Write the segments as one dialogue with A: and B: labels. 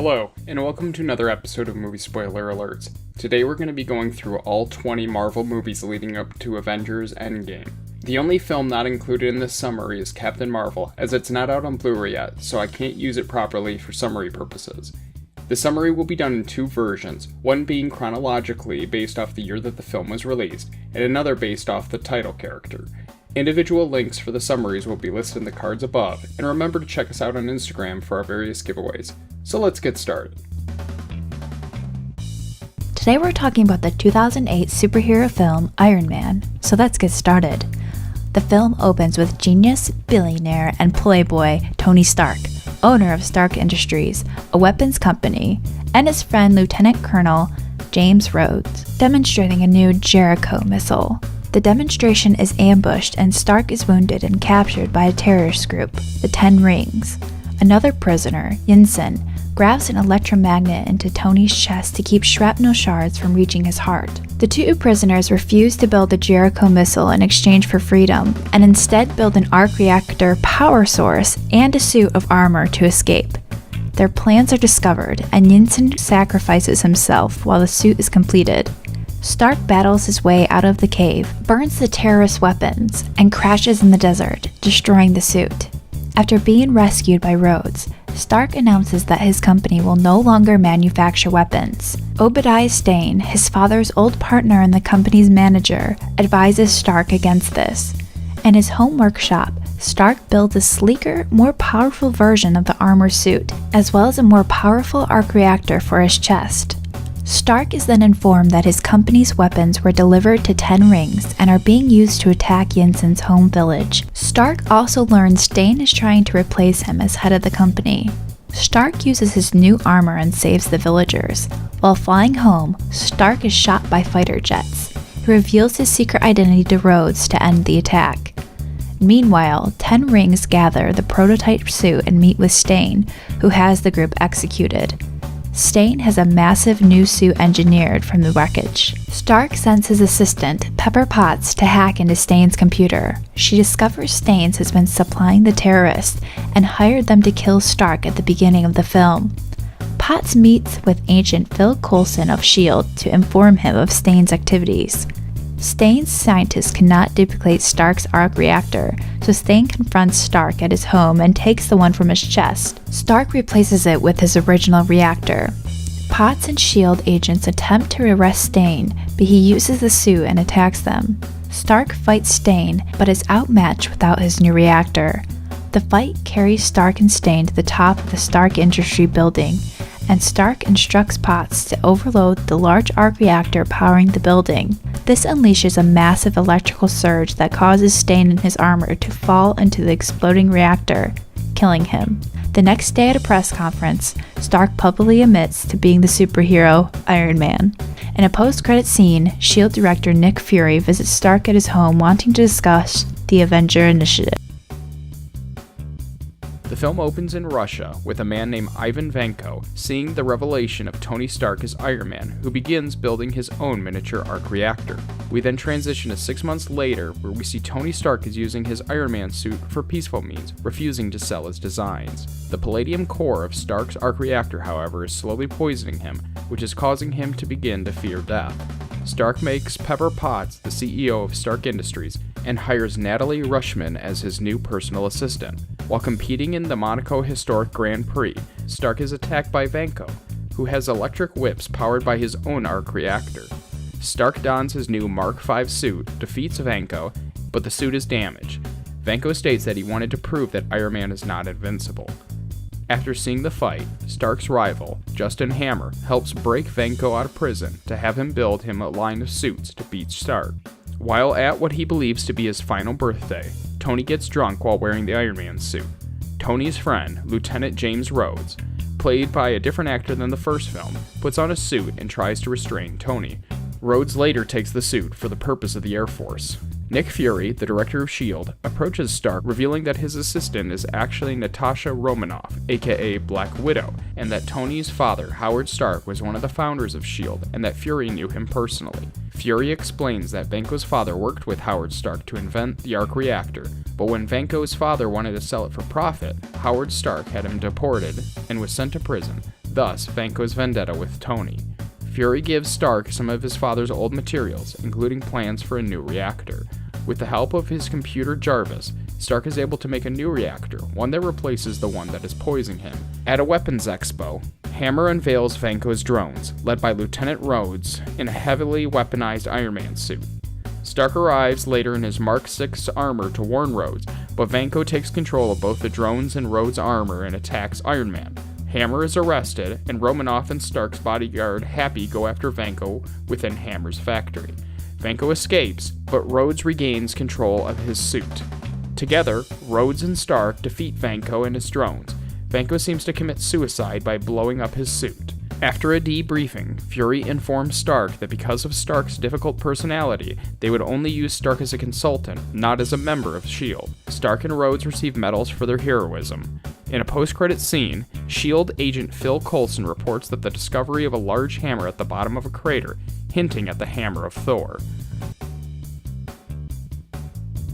A: Hello, and welcome to another episode of Movie Spoiler Alerts. Today we're going to be going through all 20 Marvel movies leading up to Avengers Endgame. The only film not included in this summary is Captain Marvel, as it's not out on Blu-ray yet, so I can't use it properly for summary purposes. The summary will be done in two versions, one being chronologically based off the year that the film was released, and another based off the title character. Individual links for the summaries will be listed in the cards above, and remember to check us out on Instagram for our various giveaways. So let's get started.
B: Today we're talking about the 2008 superhero film Iron Man, so let's get started. The film opens with genius, billionaire, and playboy Tony Stark, owner of Stark Industries, a weapons company, and his friend Lieutenant Colonel James Rhodes, demonstrating a new Jericho missile. The demonstration is ambushed and Stark is wounded and captured by a terrorist group, the Ten Rings. Another prisoner, Yinsen, grabs an electromagnet into Tony's chest to keep shrapnel shards from reaching his heart. The two prisoners refuse to build the Jericho missile in exchange for freedom, and instead build an arc reactor power source and a suit of armor to escape. Their plans are discovered, and Yinsen sacrifices himself while the suit is completed. Stark battles his way out of the cave, burns the terrorist weapons, and crashes in the desert, destroying the suit. After being rescued by Rhodes, Stark announces that his company will no longer manufacture weapons. Obadiah Stane, his father's old partner and the company's manager, advises Stark against this. In his home workshop, Stark builds a sleeker, more powerful version of the armor suit, as well as a more powerful arc reactor for his chest. Stark is then informed that his company's weapons were delivered to Ten Rings and are being used to attack Yinsen's home village. Stark also learns Stane is trying to replace him as head of the company. Stark uses his new armor and saves the villagers. While flying home, Stark is shot by fighter jets. He reveals his secret identity to Rhodes to end the attack. Meanwhile, Ten Rings gather the prototype suit and meet with Stane, who has the group executed. Stane has a massive new suit engineered from the wreckage. Stark sends his assistant, Pepper Potts, to hack into Stane's computer. She discovers Stane has been supplying the terrorists and hired them to kill Stark at the beginning of the film. Potts meets with Agent Phil Coulson of S.H.I.E.L.D. to inform him of Stane's activities. Stane's scientists cannot duplicate Stark's arc reactor, so Stane confronts Stark at his home and takes the one from his chest. Stark replaces it with his original reactor. Potts and S.H.I.E.L.D. agents attempt to arrest Stane, but he uses the suit and attacks them. Stark fights Stane, but is outmatched without his new reactor. The fight carries Stark and Stane to the top of the Stark Industry building, and Stark instructs Potts to overload the large arc reactor powering the building. This unleashes a massive electrical surge that causes Stane and his armor to fall into the exploding reactor, killing him. The next day at a press conference, Stark publicly admits to being the superhero Iron Man. In a post-credit scene, S.H.I.E.L.D. director Nick Fury visits Stark at his home wanting to discuss the Avenger Initiative.
A: The film opens in Russia with a man named Ivan Vanko seeing the revelation of Tony Stark as Iron Man, who begins building his own miniature arc reactor. We then transition to 6 months later, where we see Tony Stark is using his Iron Man suit for peaceful means, refusing to sell his designs. The palladium core of Stark's arc reactor, however, is slowly poisoning him, which is causing him to begin to fear death. Stark makes Pepper Potts the CEO of Stark Industries and hires Natalie Rushman as his new personal assistant. While competing in the Monaco Historic Grand Prix, Stark is attacked by Vanko, who has electric whips powered by his own arc reactor. Stark dons his new Mark V suit, defeats Vanko, but the suit is damaged. Vanko states that he wanted to prove that Iron Man is not invincible. After seeing the fight, Stark's rival, Justin Hammer, helps break Vanko out of prison to have him build him a line of suits to beat Stark. While at what he believes to be his final birthday, Tony gets drunk while wearing the Iron Man suit. Tony's friend, Lieutenant James Rhodes, played by a different actor than the first film, puts on a suit and tries to restrain Tony. Rhodes later takes the suit for the purpose of the Air Force. Nick Fury, the director of S.H.I.E.L.D., approaches Stark, revealing that his assistant is actually Natasha Romanoff, aka Black Widow, and that Tony's father, Howard Stark, was one of the founders of S.H.I.E.L.D., and that Fury knew him personally. Fury explains that Vanko's father worked with Howard Stark to invent the arc reactor, but when Vanko's father wanted to sell it for profit, Howard Stark had him deported and was sent to prison, thus Vanko's vendetta with Tony. Fury gives Stark some of his father's old materials, including plans for a new reactor. With the help of his computer Jarvis, Stark is able to make a new reactor, one that replaces the one that is poisoning him. At a weapons expo, Hammer unveils Vanko's drones, led by Lieutenant Rhodes in a heavily weaponized Iron Man suit. Stark arrives later in his Mark VI armor to warn Rhodes, but Vanko takes control of both the drones and Rhodes' armor and attacks Iron Man. Hammer is arrested, and Romanoff and Stark's bodyguard Happy go after Vanko within Hammer's factory. Vanko escapes, but Rhodes regains control of his suit. Together, Rhodes and Stark defeat Vanko and his drones. Vanko seems to commit suicide by blowing up his suit. After a debriefing, Fury informs Stark that because of Stark's difficult personality, they would only use Stark as a consultant, not as a member of S.H.I.E.L.D. Stark and Rhodes receive medals for their heroism. In a post-credit scene, S.H.I.E.L.D. agent Phil Coulson reports that the discovery of a large hammer at the bottom of a crater, hinting at the hammer of Thor.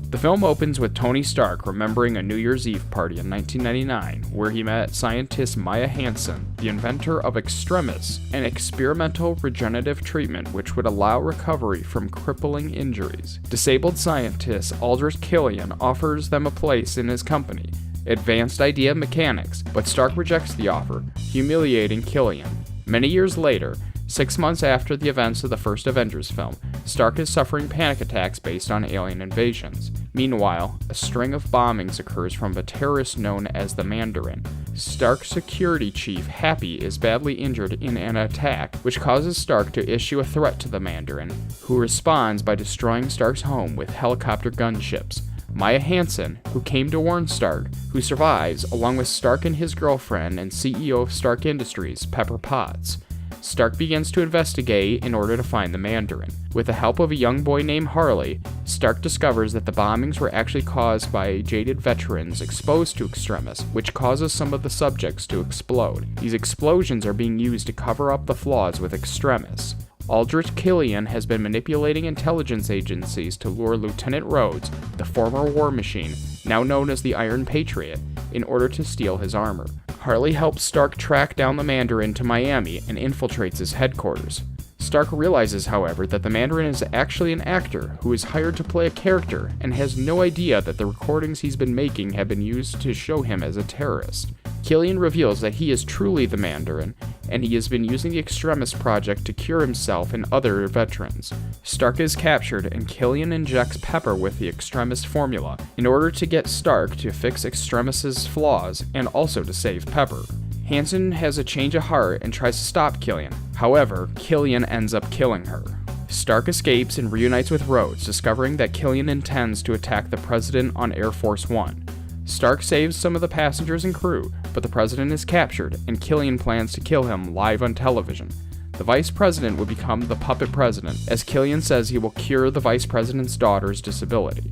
A: The film opens with Tony Stark remembering a New Year's Eve party in 1999, where he met scientist Maya Hansen, the inventor of Extremis, an experimental regenerative treatment which would allow recovery from crippling injuries. Disabled scientist Aldrich Killian offers them a place in his company, Advanced Idea Mechanics, but Stark rejects the offer, humiliating Killian. Many years later, 6 months after the events of the first Avengers film, Stark is suffering panic attacks based on alien invasions. Meanwhile, a string of bombings occurs from a terrorist known as the Mandarin. Stark's security chief, Happy, is badly injured in an attack, which causes Stark to issue a threat to the Mandarin, who responds by destroying Stark's home with helicopter gunships. Maya Hansen, who came to warn Stark, who survives, along with Stark and his girlfriend and CEO of Stark Industries, Pepper Potts. Stark begins to investigate in order to find the Mandarin. With the help of a young boy named Harley, Stark discovers that the bombings were actually caused by jaded veterans exposed to Extremis, which causes some of the subjects to explode. These explosions are being used to cover up the flaws with Extremis. Aldrich Killian has been manipulating intelligence agencies to lure Lieutenant Rhodes, the former War Machine, now known as the Iron Patriot, in order to steal his armor. Harley helps Stark track down the Mandarin to Miami and infiltrates his headquarters. Stark realizes, however, that the Mandarin is actually an actor who is hired to play a character and has no idea that the recordings he's been making have been used to show him as a terrorist. Killian reveals that he is truly the Mandarin, and he has been using the Extremis project to cure himself and other veterans. Stark is captured, and Killian injects Pepper with the Extremis formula in order to get Stark to fix Extremis' flaws and also to save Pepper. Hansen has a change of heart and tries to stop Killian. However, Killian ends up killing her. Stark escapes and reunites with Rhodes, discovering that Killian intends to attack the President on Air Force One. Stark saves some of the passengers and crew, but the President is captured, and Killian plans to kill him live on television. The Vice President would become the Puppet President, as Killian says he will cure the Vice President's daughter's disability.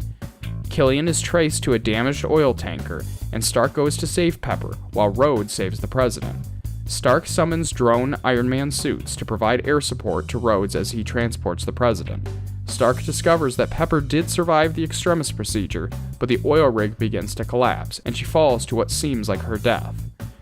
A: Killian is traced to a damaged oil tanker, and Stark goes to save Pepper, while Rhodes saves the President. Stark summons drone Iron Man suits to provide air support to Rhodes as he transports the President. Stark discovers that Pepper did survive the Extremis procedure, but the oil rig begins to collapse, and she falls to what seems like her death.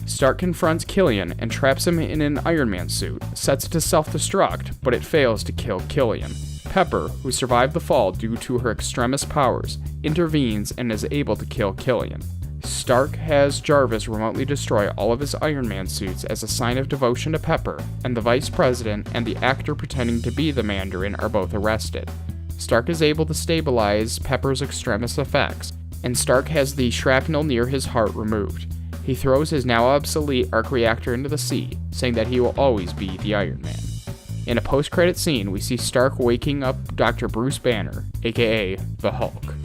A: Stark confronts Killian and traps him in an Iron Man suit, sets it to self-destruct, but it fails to kill Killian. Pepper, who survived the fall due to her Extremis powers, intervenes and is able to kill Killian. Stark has Jarvis remotely destroy all of his Iron Man suits as a sign of devotion to Pepper, and the Vice President and the actor pretending to be the Mandarin are both arrested. Stark is able to stabilize Pepper's Extremis effects, and Stark has the shrapnel near his heart removed. He throws his now obsolete arc reactor into the sea, saying that he will always be the Iron Man. In a post-credit scene, we see Stark waking up Dr. Bruce Banner, aka the Hulk.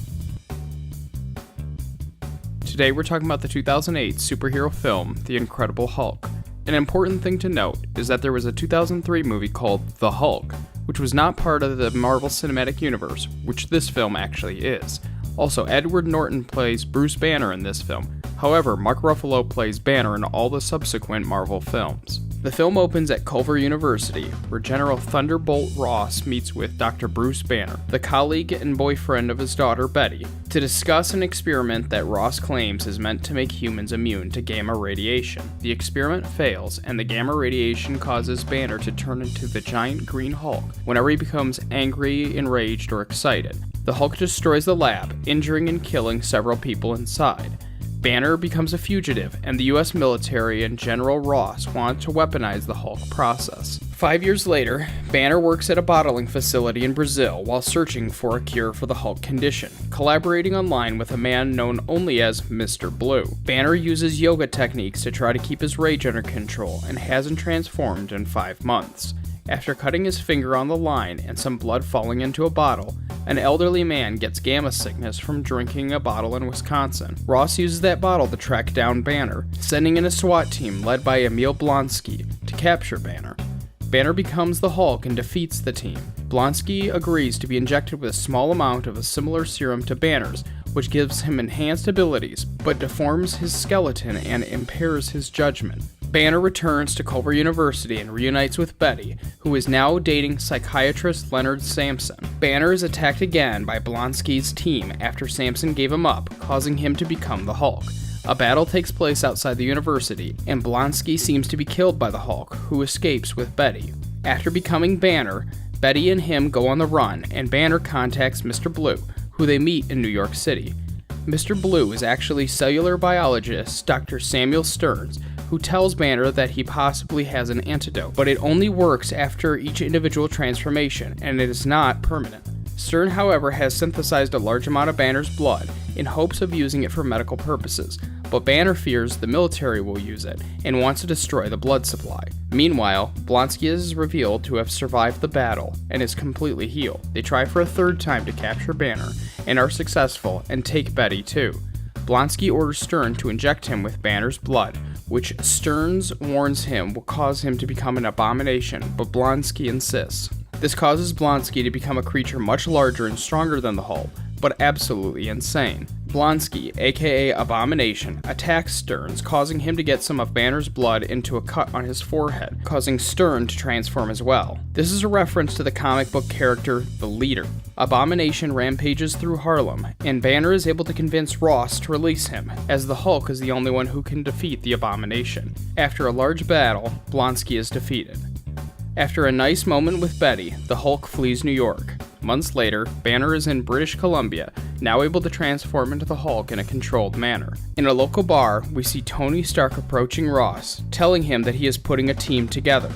A: Today we're talking about the 2008 superhero film, The Incredible Hulk. An important thing to note is that there was a 2003 movie called The Hulk, which was not part of the Marvel Cinematic Universe, which this film actually is. Also, Edward Norton plays Bruce Banner in this film. However, Mark Ruffalo plays Banner in all the subsequent Marvel films. The film opens at Culver University, where General Thunderbolt Ross meets with Dr. Bruce Banner, the colleague and boyfriend of his daughter Betty, to discuss an experiment that Ross claims is meant to make humans immune to gamma radiation. The experiment fails, and the gamma radiation causes Banner to turn into the giant green Hulk whenever he becomes angry, enraged, or excited. The Hulk destroys the lab, injuring and killing several people inside. Banner becomes a fugitive, and the US military and General Ross want to weaponize the Hulk process. 5 years later, Banner works at a bottling facility in Brazil while searching for a cure for the Hulk condition, collaborating online with a man known only as Mr. Blue. Banner uses yoga techniques to try to keep his rage under control and hasn't transformed in 5 months. After cutting his finger on the line and some blood falling into a bottle, an elderly man gets gamma sickness from drinking a bottle in Wisconsin. Ross uses that bottle to track down Banner, sending in a SWAT team led by Emil Blonsky to capture Banner. Banner becomes the Hulk and defeats the team. Blonsky agrees to be injected with a small amount of a similar serum to Banner's, which gives him enhanced abilities, but deforms his skeleton and impairs his judgment. Banner returns to Culver University and reunites with Betty, who is now dating psychiatrist Leonard Samson. Banner is attacked again by Blonsky's team after Samson gave him up, causing him to become the Hulk. A battle takes place outside the university, and Blonsky seems to be killed by the Hulk, who escapes with Betty. After becoming Banner, Betty and him go on the run, and Banner contacts Mr. Blue, who they meet in New York City. Mr. Blue is actually cellular biologist Dr. Samuel Stearns, who tells Banner that he possibly has an antidote, but it only works after each individual transformation, and it is not permanent. Stern, however, has synthesized a large amount of Banner's blood in hopes of using it for medical purposes, but Banner fears the military will use it and wants to destroy the blood supply. Meanwhile, Blonsky is revealed to have survived the battle and is completely healed. They try for a third time to capture Banner and are successful and take Betty too. Blonsky orders Stern to inject him with Banner's blood, which Stearns warns him will cause him to become an abomination, but Blonsky insists. This causes Blonsky to become a creature much larger and stronger than the Hulk, but absolutely insane. Blonsky, aka Abomination, attacks Stearns, causing him to get some of Banner's blood into a cut on his forehead, causing Stern to transform as well. This is a reference to the comic book character, the Leader. Abomination rampages through Harlem, and Banner is able to convince Ross to release him, as the Hulk is the only one who can defeat the Abomination. After a large battle, Blonsky is defeated. After a nice moment with Betty, the Hulk flees New York. Months later, Banner is in British Columbia, now able to transform into the Hulk in a controlled manner. In a local bar, we see Tony Stark approaching Ross, telling him that he is putting a team together.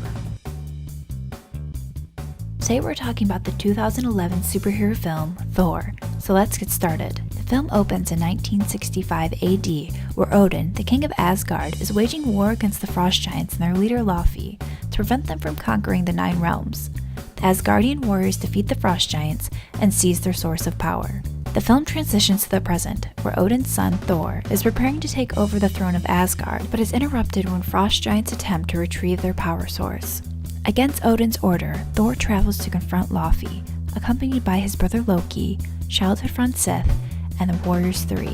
B: Today we're talking about the 2011 superhero film, Thor, so let's get started. The film opens in 1965 AD, where Odin, the king of Asgard, is waging war against the Frost Giants and their leader Laufey to prevent them from conquering the Nine Realms. The Asgardian warriors defeat the Frost Giants and seize their source of power. The film transitions to the present, where Odin's son, Thor, is preparing to take over the throne of Asgard, but is interrupted when Frost Giants attempt to retrieve their power source. Against Odin's order, Thor travels to confront Laufey, accompanied by his brother Loki, childhood friend Sif, and the Warriors 3.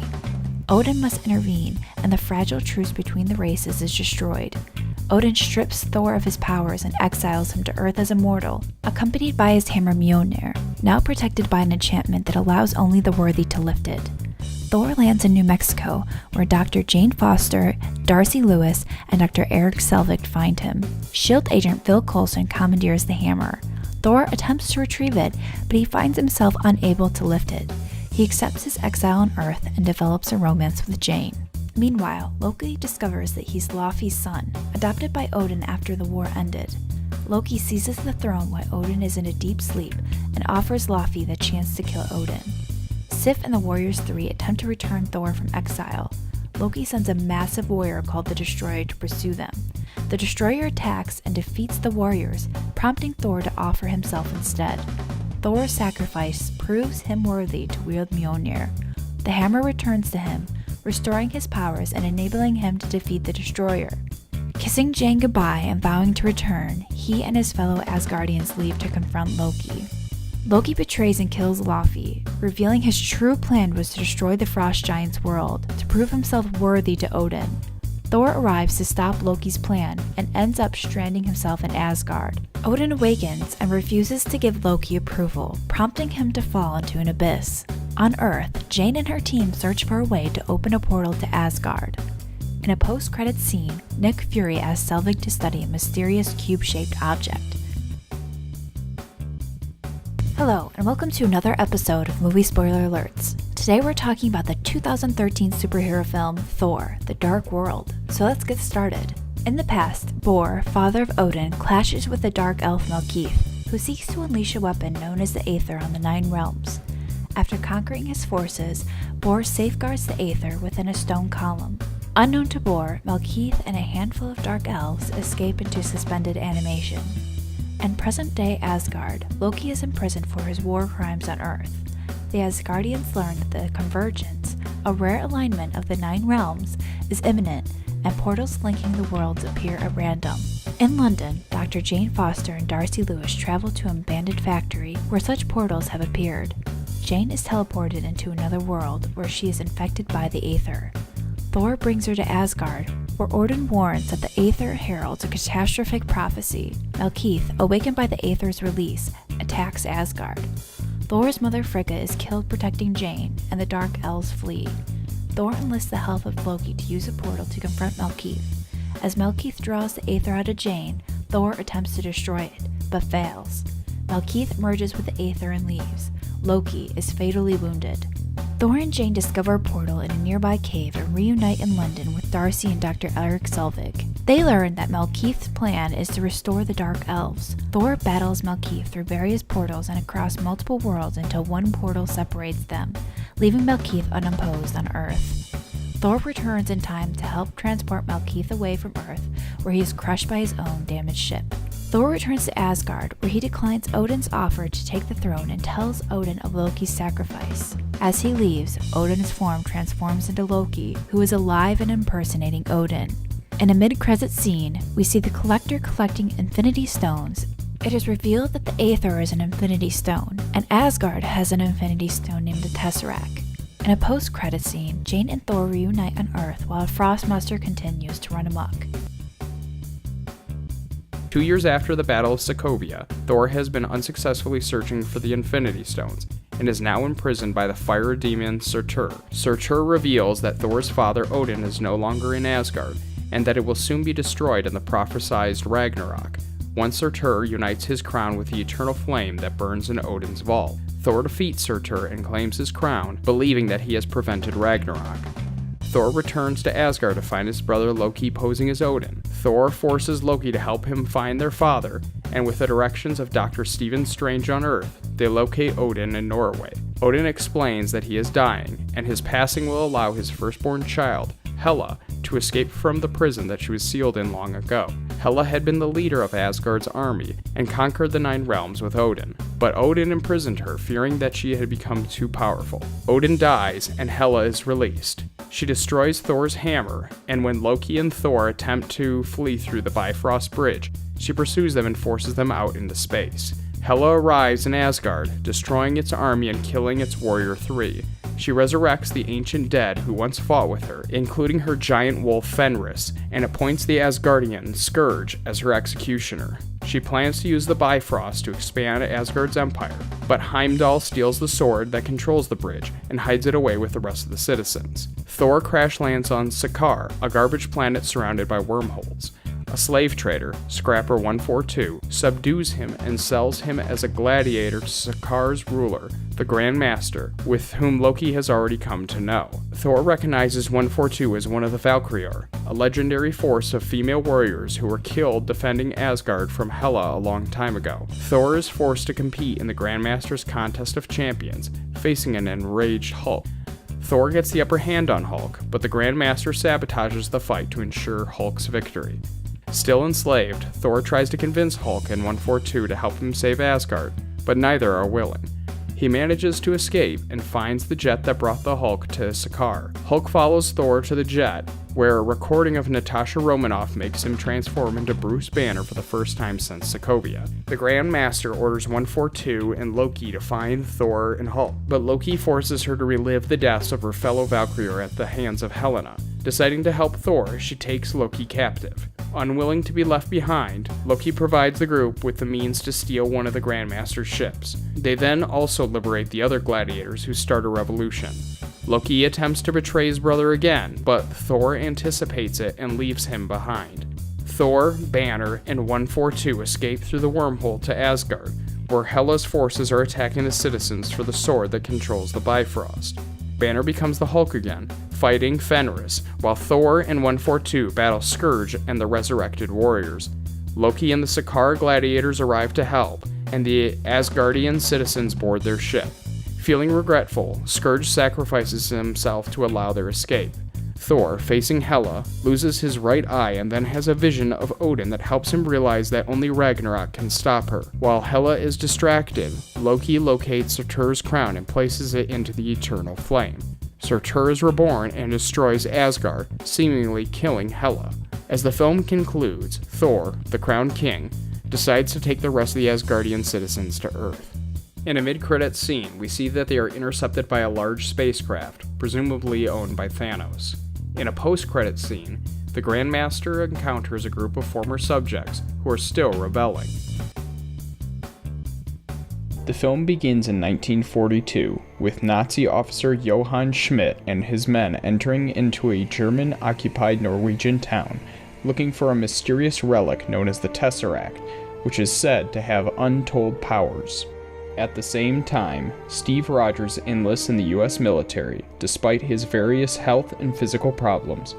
B: Odin must intervene, and the fragile truce between the races is destroyed. Odin strips Thor of his powers and exiles him to Earth as a mortal, accompanied by his hammer Mjolnir, now protected by an enchantment that allows only the worthy to lift it. Thor lands in New Mexico, where Dr. Jane Foster, Darcy Lewis, and Dr. Eric Selvig find him. SHIELD agent Phil Coulson commandeers the hammer. Thor attempts to retrieve it, but he finds himself unable to lift it. He accepts his exile on Earth and develops a romance with Jane. Meanwhile, Loki discovers that he's Laufey's son, adopted by Odin after the war ended. Loki seizes the throne while Odin is in a deep sleep and offers Laufey the chance to kill Odin. Sif and the Warriors 3 attempt to return Thor from exile. Loki sends a massive warrior called the Destroyer to pursue them. The Destroyer attacks and defeats the warriors, prompting Thor to offer himself instead. Thor's sacrifice proves him worthy to wield Mjolnir. The hammer returns to him, restoring his powers and enabling him to defeat the Destroyer. Kissing Jane goodbye and vowing to return, he and his fellow Asgardians leave to confront Loki. Loki betrays and kills Laufey, revealing his true plan was to destroy the Frost Giants' world, to prove himself worthy to Odin. Thor arrives to stop Loki's plan and ends up stranding himself in Asgard. Odin awakens and refuses to give Loki approval, prompting him to fall into an abyss. On Earth, Jane and her team search for a way to open a portal to Asgard. In a post-credits scene, Nick Fury asks Selvig to study a mysterious cube-shaped object. Hello, and welcome to another episode of Movie Spoiler Alerts. Today we're talking about the 2013 superhero film Thor: The Dark World, so let's get started. In the past, Bor, father of Odin, clashes with the dark elf Malkeith, who seeks to unleash a weapon known as the Aether on the Nine Realms. After conquering his forces, Bor safeguards the Aether within a stone column. Unknown to Bor, Malkeith and a handful of dark elves escape into suspended animation. In present-day Asgard, Loki is imprisoned for his war crimes on Earth. The Asgardians learn that the Convergence, a rare alignment of the Nine Realms, is imminent, and portals linking the worlds appear at random. In London, Dr. Jane Foster and Darcy Lewis travel to an abandoned factory where such portals have appeared. Jane is teleported into another world where she is infected by the Aether. Thor brings her to Asgard, where Odin warns that the Aether heralds a catastrophic prophecy. Malkeith, awakened by the Aether's release, attacks Asgard. Thor's mother Frigga is killed protecting Jane, and the Dark Elves flee. Thor enlists the help of Loki to use a portal to confront Malkeith. As Malkeith draws the Aether out of Jane, Thor attempts to destroy it, but fails. Malkeith merges with the Aether and leaves. Loki is fatally wounded. Thor and Jane discover a portal in a nearby cave and reunite in London with Darcy and Dr. Eric Selvig. They learn that Malkeith's plan is to restore the Dark Elves. Thor battles Malkeith through various portals and across multiple worlds until one portal separates them, leaving Malkeith unopposed on Earth. Thor returns in time to help transport Malkeith away from Earth, where he is crushed by his own damaged ship. Thor returns to Asgard, where he declines Odin's offer to take the throne and tells Odin of Loki's sacrifice. As he leaves, Odin's form transforms into Loki, who is alive and impersonating Odin. In a mid-credits scene, we see the Collector collecting Infinity Stones. It is revealed that the Aether is an Infinity Stone, and Asgard has an Infinity Stone named the Tesseract. In a post-credits scene, Jane and Thor reunite on Earth while a frost monster continues to run amok.
A: 2 years after the Battle of Sokovia, Thor has been unsuccessfully searching for the Infinity Stones, and is now imprisoned by the fire demon Surtur. Surtur reveals that Thor's father Odin is no longer in Asgard, and that it will soon be destroyed in the prophesied Ragnarok, once Surtur unites his crown with the eternal flame that burns in Odin's vault. Thor defeats Surtur and claims his crown, believing that he has prevented Ragnarok. Thor returns to Asgard to find his brother Loki posing as Odin. Thor forces Loki to help him find their father, and with the directions of Dr. Stephen Strange on Earth, they locate Odin in Norway. Odin explains that he is dying, and his passing will allow his firstborn child, Hela, to escape from the prison that she was sealed in long ago. Hela had been the leader of Asgard's army and conquered the Nine Realms with Odin, but Odin imprisoned her, fearing that she had become too powerful. Odin dies, and Hela is released. She destroys Thor's hammer, and when Loki and Thor attempt to flee through the Bifrost Bridge, she pursues them and forces them out into space. Hela arrives in Asgard, destroying its army and killing its warrior 3. She resurrects the ancient dead who once fought with her, including her giant wolf Fenris, and appoints the Asgardian Scourge as her executioner. She plans to use the Bifrost to expand Asgard's empire, but Heimdall steals the sword that controls the bridge and hides it away with the rest of the citizens. Thor crash lands on Sakaar, a garbage planet surrounded by wormholes. A slave trader, Scrapper 142, subdues him and sells him as a gladiator to Sakaar's ruler, the Grand Master, with whom Loki has already come to know. Thor recognizes 142 as one of the Valkyrior, a legendary force of female warriors who were killed defending Asgard from Hela a long time ago. Thor is forced to compete in the Grandmaster's Contest of Champions, facing an enraged Hulk. Thor gets the upper hand on Hulk, but the Grandmaster sabotages the fight to ensure Hulk's victory. Still enslaved, Thor tries to convince Hulk and 142 to help him save Asgard, but neither are willing. He manages to escape and finds the jet that brought the Hulk to Sakaar. Hulk follows Thor to the jet, where a recording of Natasha Romanoff makes him transform into Bruce Banner for the first time since Sokovia. The Grand Master orders 142 and Loki to find Thor and Hulk, but Loki forces her to relive the deaths of her fellow Valkyrior at the hands of Helena. Deciding to help Thor, she takes Loki captive. Unwilling to be left behind, Loki provides the group with the means to steal one of the Grandmaster's ships. They then also liberate the other gladiators who start a revolution. Loki attempts to betray his brother again, but Thor anticipates it and leaves him behind. Thor, Banner, and 142 escape through the wormhole to Asgard, where Hela's forces are attacking the citizens for the sword that controls the Bifrost. Banner becomes the Hulk again, fighting Fenris, while Thor and 142 battle Scourge and the resurrected warriors. Loki and the Sakaar gladiators arrive to help, and the Asgardian citizens board their ship. Feeling regretful, Scourge sacrifices himself to allow their escape. Thor, facing Hela, loses his right eye and then has a vision of Odin that helps him realize that only Ragnarok can stop her. While Hela is distracted, Loki locates Surtur's crown and places it into the eternal flame. Surtur is reborn and destroys Asgard, seemingly killing Hela. As the film concludes, Thor, the Crowned King, decides to take the rest of the Asgardian citizens to Earth. In a mid-credits scene, we see that they are intercepted by a large spacecraft, presumably owned by Thanos. In a post-credits scene, the Grandmaster encounters a group of former subjects who are still rebelling. The film begins in 1942, with Nazi officer Johann Schmidt and his men entering into a German-occupied Norwegian town, looking for a mysterious relic known as the Tesseract, which is said to have untold powers. At the same time, Steve Rogers enlists in the U.S. military, despite his various health and physical problems.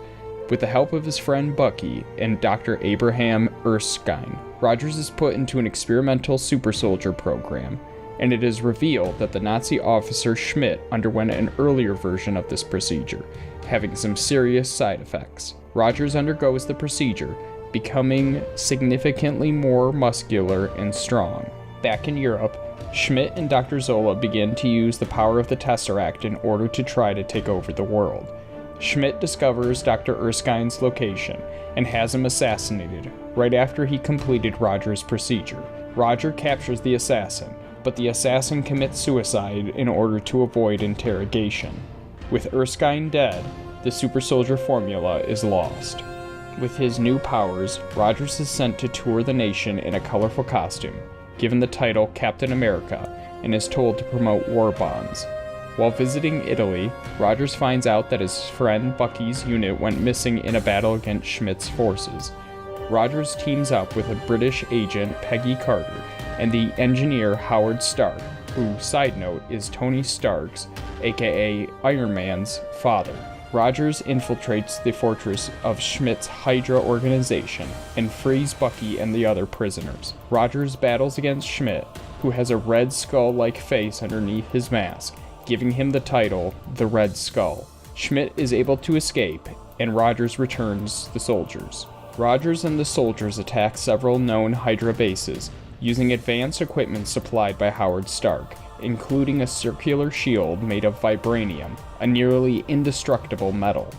A: With the help of his friend Bucky and Dr. Abraham Erskine, Rogers is put into an experimental super soldier program, and it is revealed that the Nazi officer Schmidt underwent an earlier version of this procedure, having some serious side effects. Rogers undergoes the procedure, becoming significantly more muscular and strong. Back in Europe, Schmidt and Dr. Zola begin to use the power of the Tesseract in order to try to take over the world. Schmidt discovers Dr. Erskine's location and has him assassinated right after he completed Rogers' procedure. Roger captures the assassin, but the assassin commits suicide in order to avoid interrogation. With Erskine dead, the super soldier formula is lost. With his new powers, Rogers is sent to tour the nation in a colorful costume, given the title Captain America, and is told to promote war bonds. While visiting Italy, Rogers finds out that his friend Bucky's unit went missing in a battle against Schmidt's forces. Rogers teams up with a British agent, Peggy Carter, and the engineer Howard Stark, who, side note, is Tony Stark's, aka Iron Man's, father. Rogers infiltrates the fortress of Schmidt's Hydra organization and frees Bucky and the other prisoners. Rogers battles against Schmidt, who has a red skull-like face underneath his mask, giving him the title, the Red Skull. Schmidt is able to escape, and Rogers returns the soldiers. Rogers and the soldiers attack several known Hydra bases, using advanced equipment supplied by Howard Stark, including a circular shield made of vibranium, a nearly indestructible metal.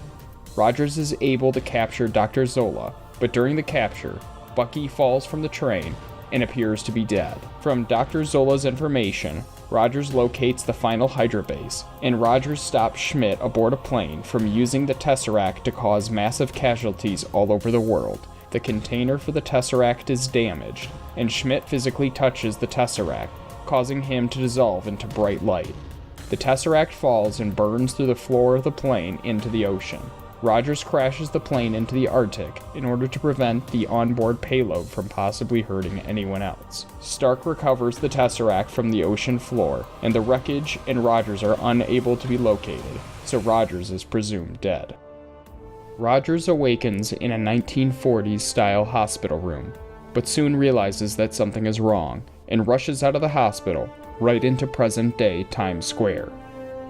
A: Rogers is able to capture Dr. Zola, but during the capture, Bucky falls from the train and appears to be dead. From Dr. Zola's information, Rogers locates the final Hydra base, and Rogers stops Schmidt aboard a plane from using the Tesseract to cause massive casualties all over the world. The container for the Tesseract is damaged, and Schmidt physically touches the Tesseract, causing him to dissolve into bright light. The Tesseract falls and burns through the floor of the plane into the ocean. Rogers crashes the plane into the Arctic in order to prevent the onboard payload from possibly hurting anyone else. Stark recovers the Tesseract from the ocean floor, and the wreckage and Rogers are unable to be located, so Rogers is presumed dead. Rogers awakens in a 1940s-style hospital room, but soon realizes that something is wrong, and rushes out of the hospital, right into present-day Times Square.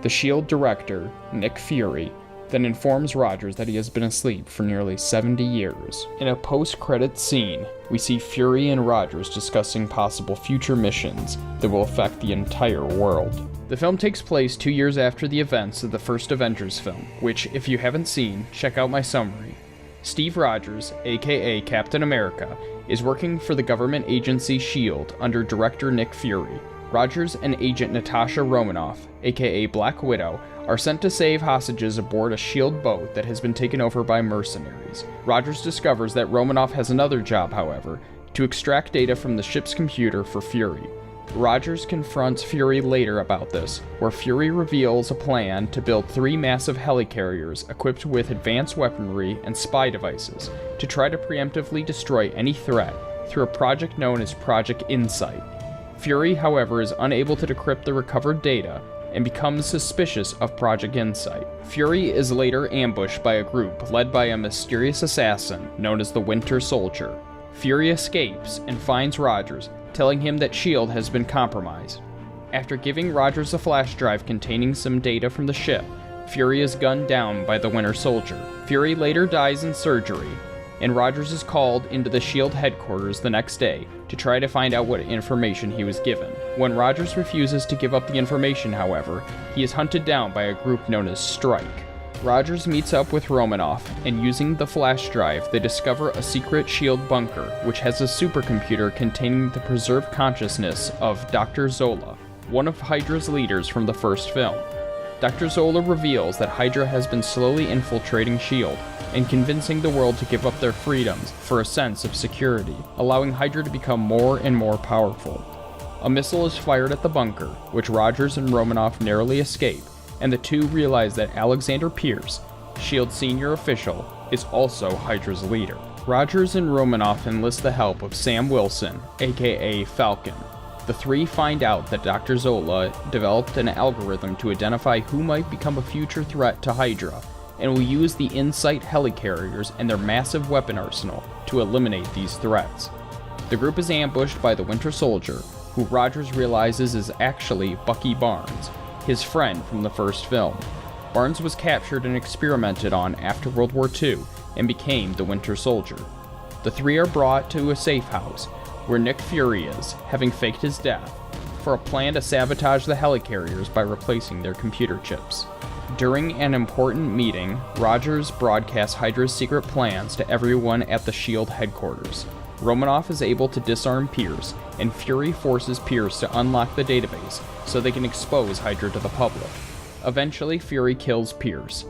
A: The S.H.I.E.L.D. director, Nick Fury, then informs Rogers that he has been asleep for nearly 70 years. In a post-credits scene, we see Fury and Rogers discussing possible future missions that will affect the entire world. The film takes place 2 years after the events of the first Avengers film, which, if you haven't seen, check out my summary. Steve Rogers, aka Captain America, is working for the government agency S.H.I.E.L.D. under director Nick Fury. Rogers and agent Natasha Romanoff, aka Black Widow, are sent to save hostages aboard a SHIELD boat that has been taken over by mercenaries. Rogers discovers that Romanoff has another job, however, to extract data from the ship's computer for Fury. Rogers confronts Fury later about this, where Fury reveals a plan to build 3 massive helicarriers equipped with advanced weaponry and spy devices to try to preemptively destroy any threat through a project known as Project Insight. Fury, however, is unable to decrypt the recovered data and becomes suspicious of Project Insight. Fury is later ambushed by a group led by a mysterious assassin known as the Winter Soldier. Fury escapes and finds Rogers, telling him that SHIELD has been compromised. After giving Rogers a flash drive containing some data from the ship, Fury is gunned down by the Winter Soldier. Fury later dies in surgery, and Rogers is called into the SHIELD headquarters the next day to try to find out what information he was given. When Rogers refuses to give up the information, however, he is hunted down by a group known as Strike. Rogers meets up with Romanoff, and using the flash drive, they discover a secret SHIELD bunker, which has a supercomputer containing the preserved consciousness of Dr. Zola, one of Hydra's leaders from the first film. Dr. Zola reveals that Hydra has been slowly infiltrating SHIELD and convincing the world to give up their freedoms for a sense of security, allowing Hydra to become more and more powerful. A missile is fired at the bunker, which Rogers and Romanoff narrowly escape, and the two realize that Alexander Pierce, SHIELD senior official, is also Hydra's leader. Rogers and Romanoff enlist the help of Sam Wilson, aka Falcon. The three find out that Dr. Zola developed an algorithm to identify who might become a future threat to Hydra, and will use the Insight helicarriers and their massive weapon arsenal to eliminate these threats. The group is ambushed by the Winter Soldier, who Rogers realizes is actually Bucky Barnes, his friend from the first film. Barnes was captured and experimented on after World War II and became the Winter Soldier. The three are brought to a safe house, where Nick Fury is, having faked his death, for a plan to sabotage the helicarriers by replacing their computer chips. During an important meeting, Rogers broadcasts Hydra's secret plans to everyone at the SHIELD headquarters. Romanoff is able to disarm Pierce, and Fury forces Pierce to unlock the database so they can expose Hydra to the public. Eventually, Fury kills Pierce.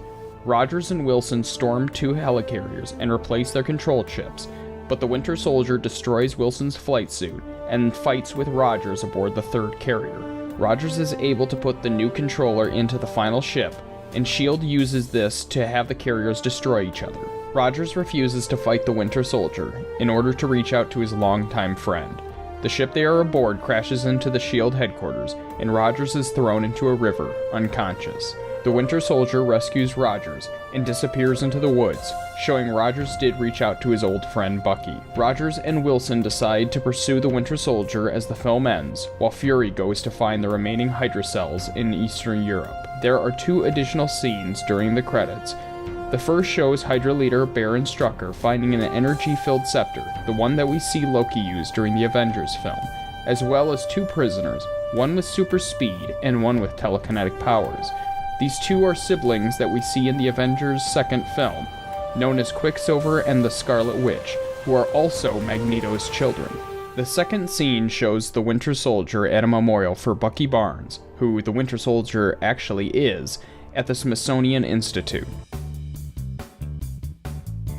A: Rogers and Wilson storm 2 helicarriers and replace their control chips, but the Winter Soldier destroys Wilson's flight suit and fights with Rogers aboard the 3rd carrier. Rogers is able to put the new controller into the final ship, and SHIELD uses this to have the carriers destroy each other. Rogers refuses to fight the Winter Soldier in order to reach out to his longtime friend. The ship they are aboard crashes into the SHIELD headquarters, and Rogers is thrown into a river, unconscious. The Winter Soldier rescues Rogers and disappears into the woods, showing Rogers did reach out to his old friend Bucky. Rogers and Wilson decide to pursue the Winter Soldier as the film ends, while Fury goes to find the remaining Hydra cells in Eastern Europe. There are 2 additional scenes during the credits. The first shows Hydra leader Baron Strucker finding an energy-filled scepter, the one that we see Loki use during the Avengers film, as well as 2 prisoners, one with super speed and one with telekinetic powers. These 2 are siblings that we see in the Avengers' second film, known as Quicksilver and the Scarlet Witch, who are also Magneto's children. The second scene shows the Winter Soldier at a memorial for Bucky Barnes, who the Winter Soldier actually is, at the Smithsonian Institute.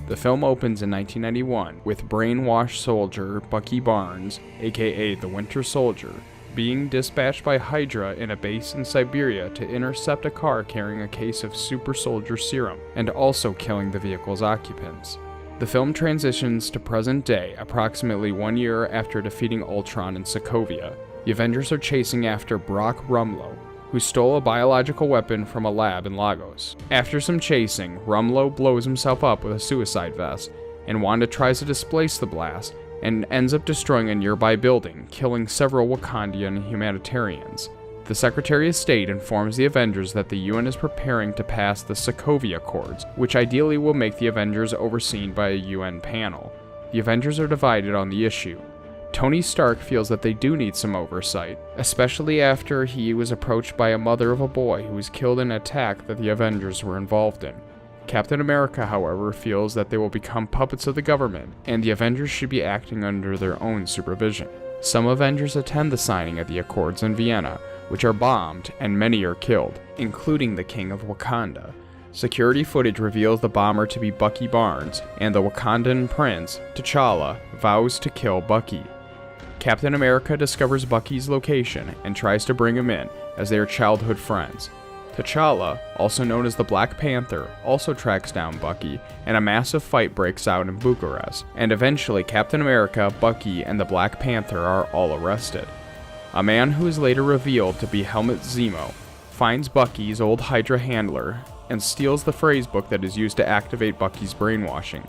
A: The film opens in 1991 with brainwashed soldier Bucky Barnes, aka the Winter Soldier, being dispatched by Hydra in a base in Siberia to intercept a car carrying a case of super soldier serum, and also killing the vehicle's occupants. The film transitions to present day, approximately 1 year after defeating Ultron in Sokovia. The Avengers are chasing after Brock Rumlow, who stole a biological weapon from a lab in Lagos. After some chasing, Rumlow blows himself up with a suicide vest, and Wanda tries to displace the blast, and ends up destroying a nearby building, killing several Wakandian humanitarians. The Secretary of State informs the Avengers that the UN is preparing to pass the Sokovia Accords, which ideally will make the Avengers overseen by a UN panel. The Avengers are divided on the issue. Tony Stark feels that they do need some oversight, especially after he was approached by a mother of a boy who was killed in an attack that the Avengers were involved in. Captain America, however, feels that they will become puppets of the government, and the Avengers should be acting under their own supervision. Some Avengers attend the signing of the Accords in Vienna, which are bombed, and many are killed, including the King of Wakanda. Security footage reveals the bomber to be Bucky Barnes, and the Wakandan prince, T'Challa, vows to kill Bucky. Captain America discovers Bucky's location and tries to bring him in, as they are childhood friends. T'Challa, also known as the Black Panther, also tracks down Bucky, and a massive fight breaks out in Bucharest, and eventually Captain America, Bucky, and the Black Panther are all arrested. A man who is later revealed to be Helmut Zemo finds Bucky's old Hydra handler and steals the phrase book that is used to activate Bucky's brainwashing.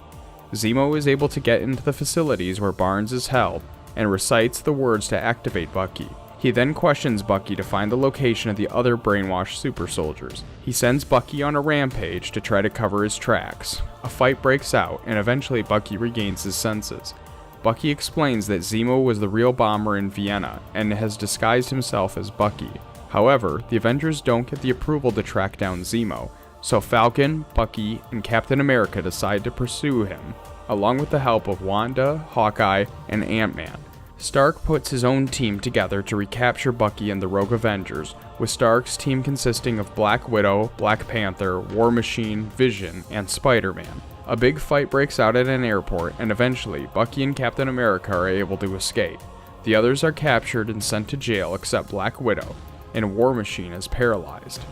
A: Zemo is able to get into the facilities where Barnes is held and recites the words to activate Bucky. He then questions Bucky to find the location of the other brainwashed super soldiers. He sends Bucky on a rampage to try to cover his tracks. A fight breaks out, and eventually Bucky regains his senses. Bucky explains that Zemo was the real bomber in Vienna and has disguised himself as Bucky. However, the Avengers don't get the approval to track down Zemo, so Falcon, Bucky, and Captain America decide to pursue him, along with the help of Wanda, Hawkeye, and Ant-Man. Stark puts his own team together to recapture Bucky and the Rogue Avengers, with Stark's team consisting of Black Widow, Black Panther, War Machine, Vision, and Spider-Man. A big fight breaks out at an airport, and eventually, Bucky and Captain America are able to escape. The others are captured and sent to jail except Black Widow, and War Machine is paralyzed.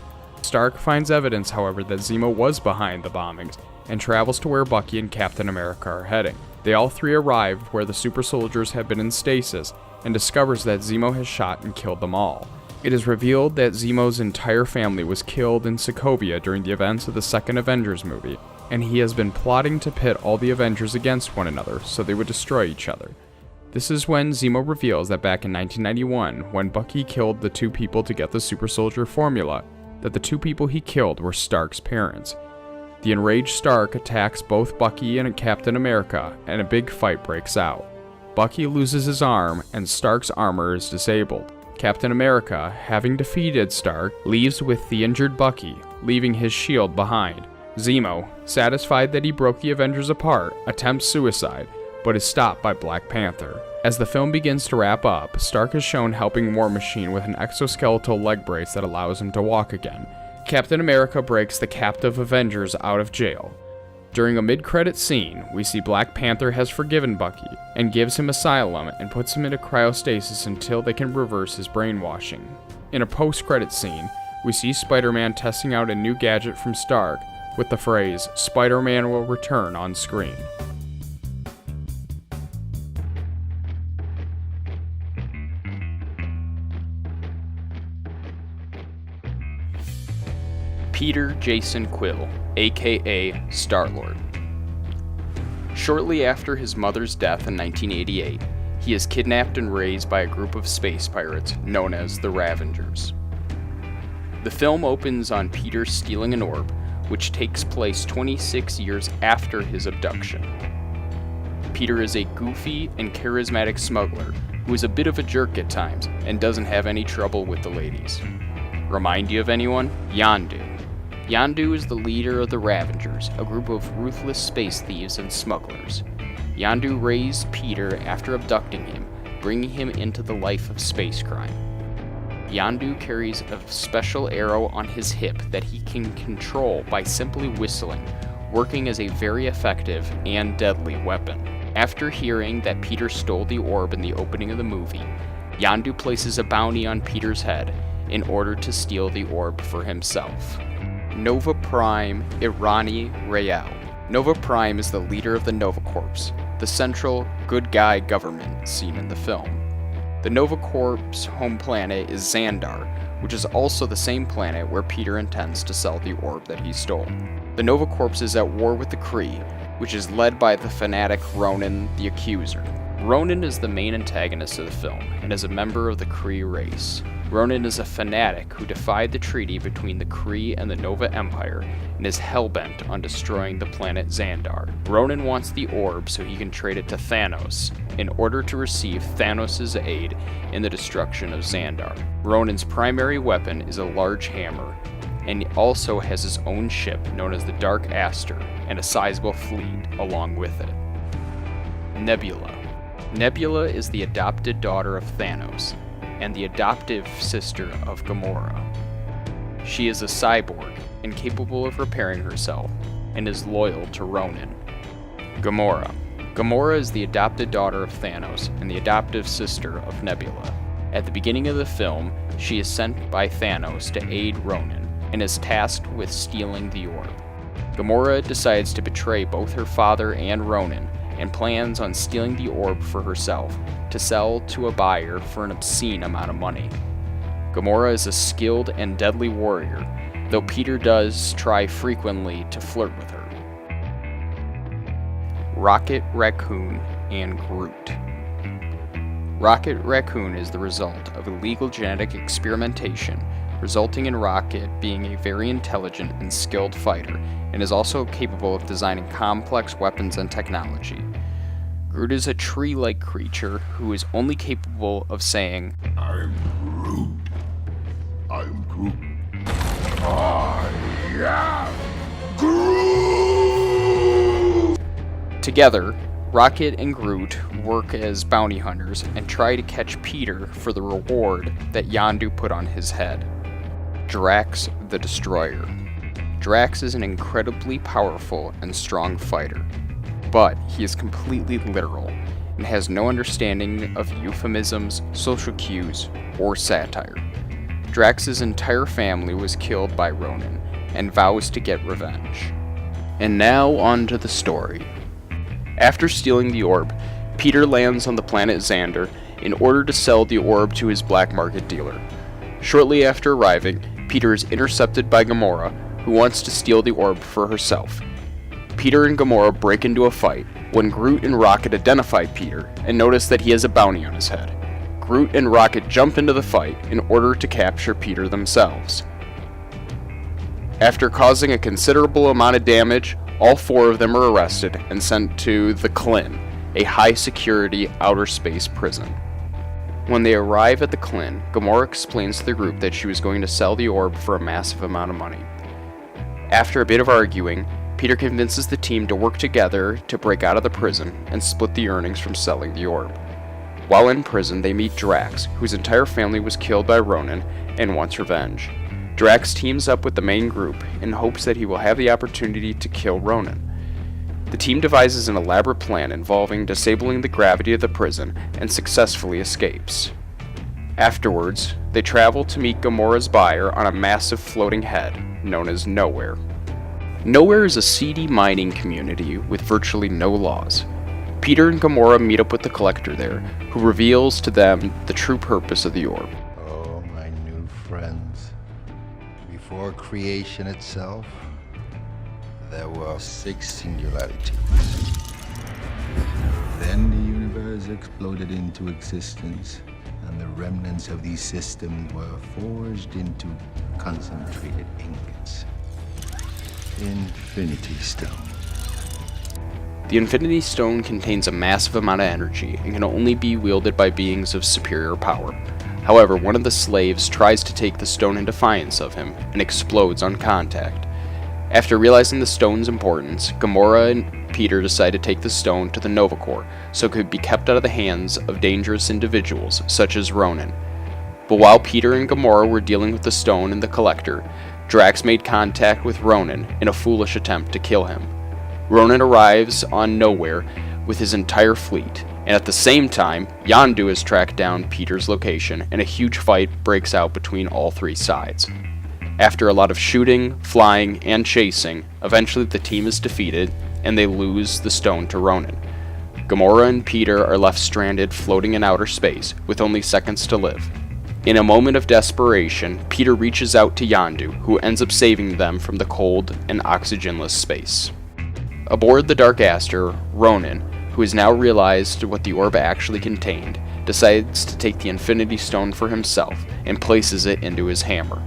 A: Stark finds evidence, however, that Zemo was behind the bombings, and travels to where Bucky and Captain America are heading. They all three arrive where the super soldiers have been in stasis, and discovers that Zemo has shot and killed them all. It is revealed that Zemo's entire family was killed in Sokovia during the events of the second Avengers movie, and he has been plotting to pit all the Avengers against one another so they would destroy each other. This is when Zemo reveals that back in 1991, when Bucky killed the two people to get the super soldier formula, that the two people he killed were Stark's parents. The enraged Stark attacks both Bucky and Captain America, and a big fight breaks out. Bucky loses his arm, and Stark's armor is disabled. Captain America, having defeated Stark, leaves with the injured Bucky, leaving his shield behind. Zemo, satisfied that he broke the Avengers apart, attempts suicide, but is stopped by Black Panther. As the film begins to wrap up, Stark is shown helping War Machine with an exoskeletal leg brace that allows him to walk again. Captain America breaks the captive Avengers out of jail. During a mid-credit scene, we see Black Panther has forgiven Bucky and gives him asylum and puts him into cryostasis until they can reverse his brainwashing. In a post-credit scene, we see Spider-Man testing out a new gadget from Stark with the phrase, "Spider-Man will return" on screen. Peter Jason Quill, aka Star-Lord. Shortly after his mother's death in 1988, he is kidnapped and raised by a group of space pirates known as the Ravengers. The film opens on Peter stealing an orb, which takes place 26 years after his abduction. Peter is a goofy and charismatic smuggler who is a bit of a jerk at times and doesn't have any trouble with the ladies. Remind you of anyone? Yondu. Yondu is the leader of the Ravengers, a group of ruthless space thieves and smugglers. Yondu raised Peter after abducting him, bringing him into the life of space crime. Yondu carries a special arrow on his hip that he can control by simply whistling, working as a very effective and deadly weapon. After hearing that Peter stole the orb in the opening of the movie, Yondu places a bounty on Peter's head in order to steal the orb for himself. Nova Prime Irani Rael. Nova Prime is the leader of the Nova Corps, the central good guy government seen in the film. The Nova Corps' home planet is Xandar, which is also the same planet where Peter intends to sell the orb that he stole. The Nova Corps is at war with the Kree, which is led by the fanatic Ronan the Accuser. Ronan is the main antagonist of the film and is a member of the Kree race. Ronan is a fanatic who defied the treaty between the Kree and the Nova Empire and is hellbent on destroying the planet Xandar. Ronan wants the orb so he can trade it to Thanos in order to receive Thanos' aid in the destruction of Xandar. Ronan's primary weapon is a large hammer, and he also has his own ship known as the Dark Aster and a sizable fleet along with it. Nebula. Nebula is the adopted daughter of Thanos and the adoptive sister of Gamora. She is a cyborg, incapable of repairing herself, and is loyal to Ronan. Gamora. Gamora is the adopted daughter of Thanos and the adoptive sister of Nebula. At the beginning of the film, she is sent by Thanos to aid Ronan and is tasked with stealing the orb. Gamora decides to betray both her father and Ronan and plans on stealing the orb for herself to sell to a buyer for an obscene amount of money. Gamora is a skilled and deadly warrior, though Peter does try frequently to flirt with her. Rocket Raccoon and Groot. Rocket Raccoon is the result of illegal genetic experimentation, resulting in Rocket being a very intelligent and skilled fighter, and is also capable of designing complex weapons and technology. Groot is a tree-like creature who is only capable of saying,
C: I'm Groot. I'm Groot. I am Groot!
A: Together, Rocket and Groot work as bounty hunters and try to catch Peter for the reward that Yondu put on his head. Drax the Destroyer. Drax is an incredibly powerful and strong fighter, but he is completely literal and has no understanding of euphemisms, social cues, or satire. Drax's entire family was killed by Ronan and vows to get revenge. And now on to the story. After stealing the orb, Peter lands on the planet Xander in order to sell the orb to his black market dealer. Shortly after arriving, Peter is intercepted by Gamora, who wants to steal the orb for herself. Peter and Gamora break into a fight when Groot and Rocket identify Peter and notice that he has a bounty on his head. Groot and Rocket jump into the fight in order to capture Peter themselves. After causing a considerable amount of damage, all four of them are arrested and sent to the Klin, a high-security outer space prison. When they arrive at the Klin, Gamora explains to the group that she was going to sell the orb for a massive amount of money. After a bit of arguing, Peter convinces the team to work together to break out of the prison and split the earnings from selling the orb. While in prison, they meet Drax, whose entire family was killed by Ronan and wants revenge. Drax teams up with the main group in hopes that he will have the opportunity to kill Ronan. The team devises an elaborate plan involving disabling the gravity of the prison and successfully escapes. Afterwards, they travel to meet Gamora's buyer on a massive floating head known as Nowhere. Nowhere is a seedy mining community with virtually no laws. Peter and Gamora meet up with the Collector there, who reveals to them the true purpose of the orb.
C: Oh, my new friends. Before creation itself, there were 6 singularities. Then the universe exploded into existence, and the remnants of these systems were forged into concentrated ingots. Infinity Stone.
A: The Infinity Stone contains a massive amount of energy and can only be wielded by beings of superior power. However, one of the slaves tries to take the stone in defiance of him and explodes on contact. After realizing the stone's importance, Gamora and Peter decide to take the stone to the Nova Corps so it could be kept out of the hands of dangerous individuals such as Ronan. But while Peter and Gamora were dealing with the stone and the Collector, Drax made contact with Ronan in a foolish attempt to kill him. Ronan arrives on Nowhere with his entire fleet, and at the same time, Yondu has tracked down Peter's location, and a huge fight breaks out between all three sides. After a lot of shooting, flying, and chasing, eventually the team is defeated, and they lose the stone to Ronan. Gamora and Peter are left stranded floating in outer space, with only seconds to live. In a moment of desperation, Peter reaches out to Yondu, who ends up saving them from the cold and oxygenless space. Aboard the Dark Aster, Ronan, who has now realized what the orb actually contained, decides to take the Infinity Stone for himself and places it into his hammer.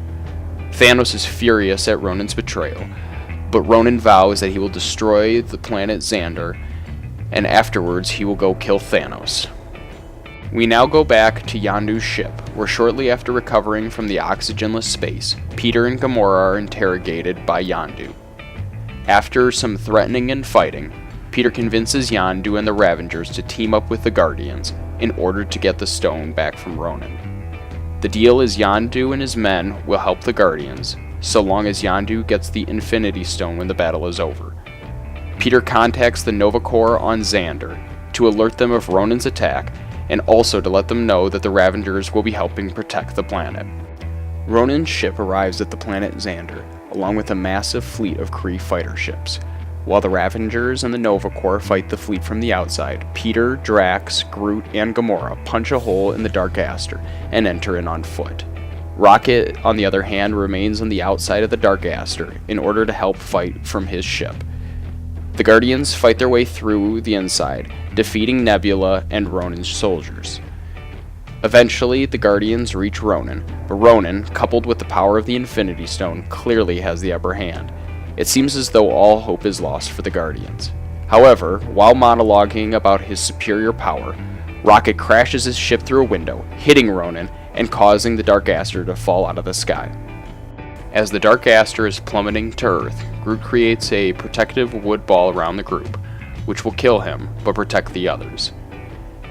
A: Thanos is furious at Ronan's betrayal, but Ronan vows that he will destroy the planet Xander, and afterwards he will go kill Thanos. We now go back to Yondu's ship, where shortly after recovering from the oxygenless space, Peter and Gamora are interrogated by Yondu. After some threatening and fighting, Peter convinces Yondu and the Ravengers to team up with the Guardians in order to get the stone back from Ronan. The deal is Yondu and his men will help the Guardians, so long as Yondu gets the Infinity Stone when the battle is over. Peter contacts the Nova Corps on Xander to alert them of Ronan's attack, and also to let them know that the Ravengers will be helping protect the planet. Ronan's ship arrives at the planet Xander, along with a massive fleet of Kree fighter ships. While the Ravengers and the Nova Corps fight the fleet from the outside, Peter, Drax, Groot, and Gamora punch a hole in the Dark Aster and enter in on foot. Rocket, on the other hand, remains on the outside of the Dark Aster in order to help fight from his ship. The Guardians fight their way through the inside, defeating Nebula and Ronan's soldiers. Eventually, the Guardians reach Ronan, but Ronan, coupled with the power of the Infinity Stone, clearly has the upper hand. It seems as though all hope is lost for the Guardians. However, while monologuing about his superior power, Rocket crashes his ship through a window, hitting Ronan and causing the Dark Aster to fall out of the sky. As the Dark Aster is plummeting to Earth, Groot creates a protective wood ball around the group, which will kill him, but protect the others.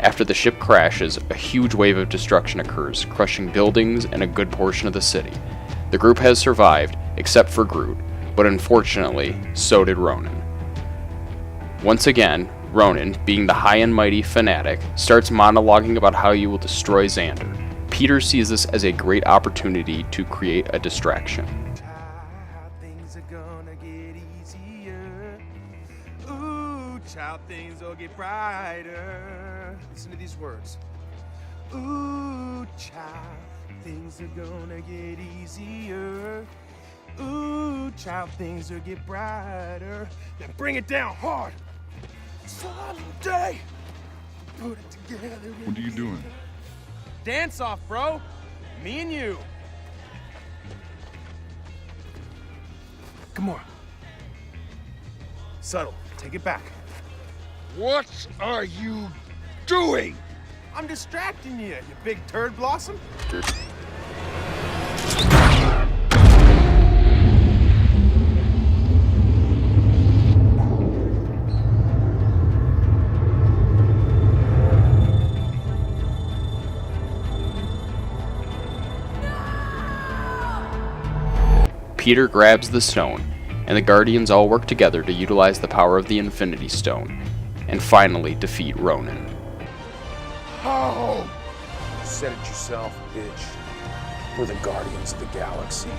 A: After the ship crashes, a huge wave of destruction occurs, crushing buildings and a good portion of the city. The group has survived, except for Groot, but unfortunately, so did Ronan. Once again, Ronan, being the high and mighty fanatic, starts monologuing about how he will destroy Xander. Peter sees this as a great opportunity to create a distraction.
D: Things are gonna get easier. Ooh, child, things will get brighter. Listen to these words. Ooh, child, things are gonna get easier. Ooh, child, things will get brighter. Then bring it down hard. Someday, put it together.
E: What are you doing?
D: Dance off, bro. Me and you. Come on. Subtle. Take it back.
E: What are you doing?
D: I'm distracting you, you big turd blossom.
A: Peter grabs the stone, and the Guardians all work together to utilize the power of the Infinity Stone, and finally defeat Ronan.
E: How?
F: You said it yourself, bitch. We're the Guardians of the Galaxy.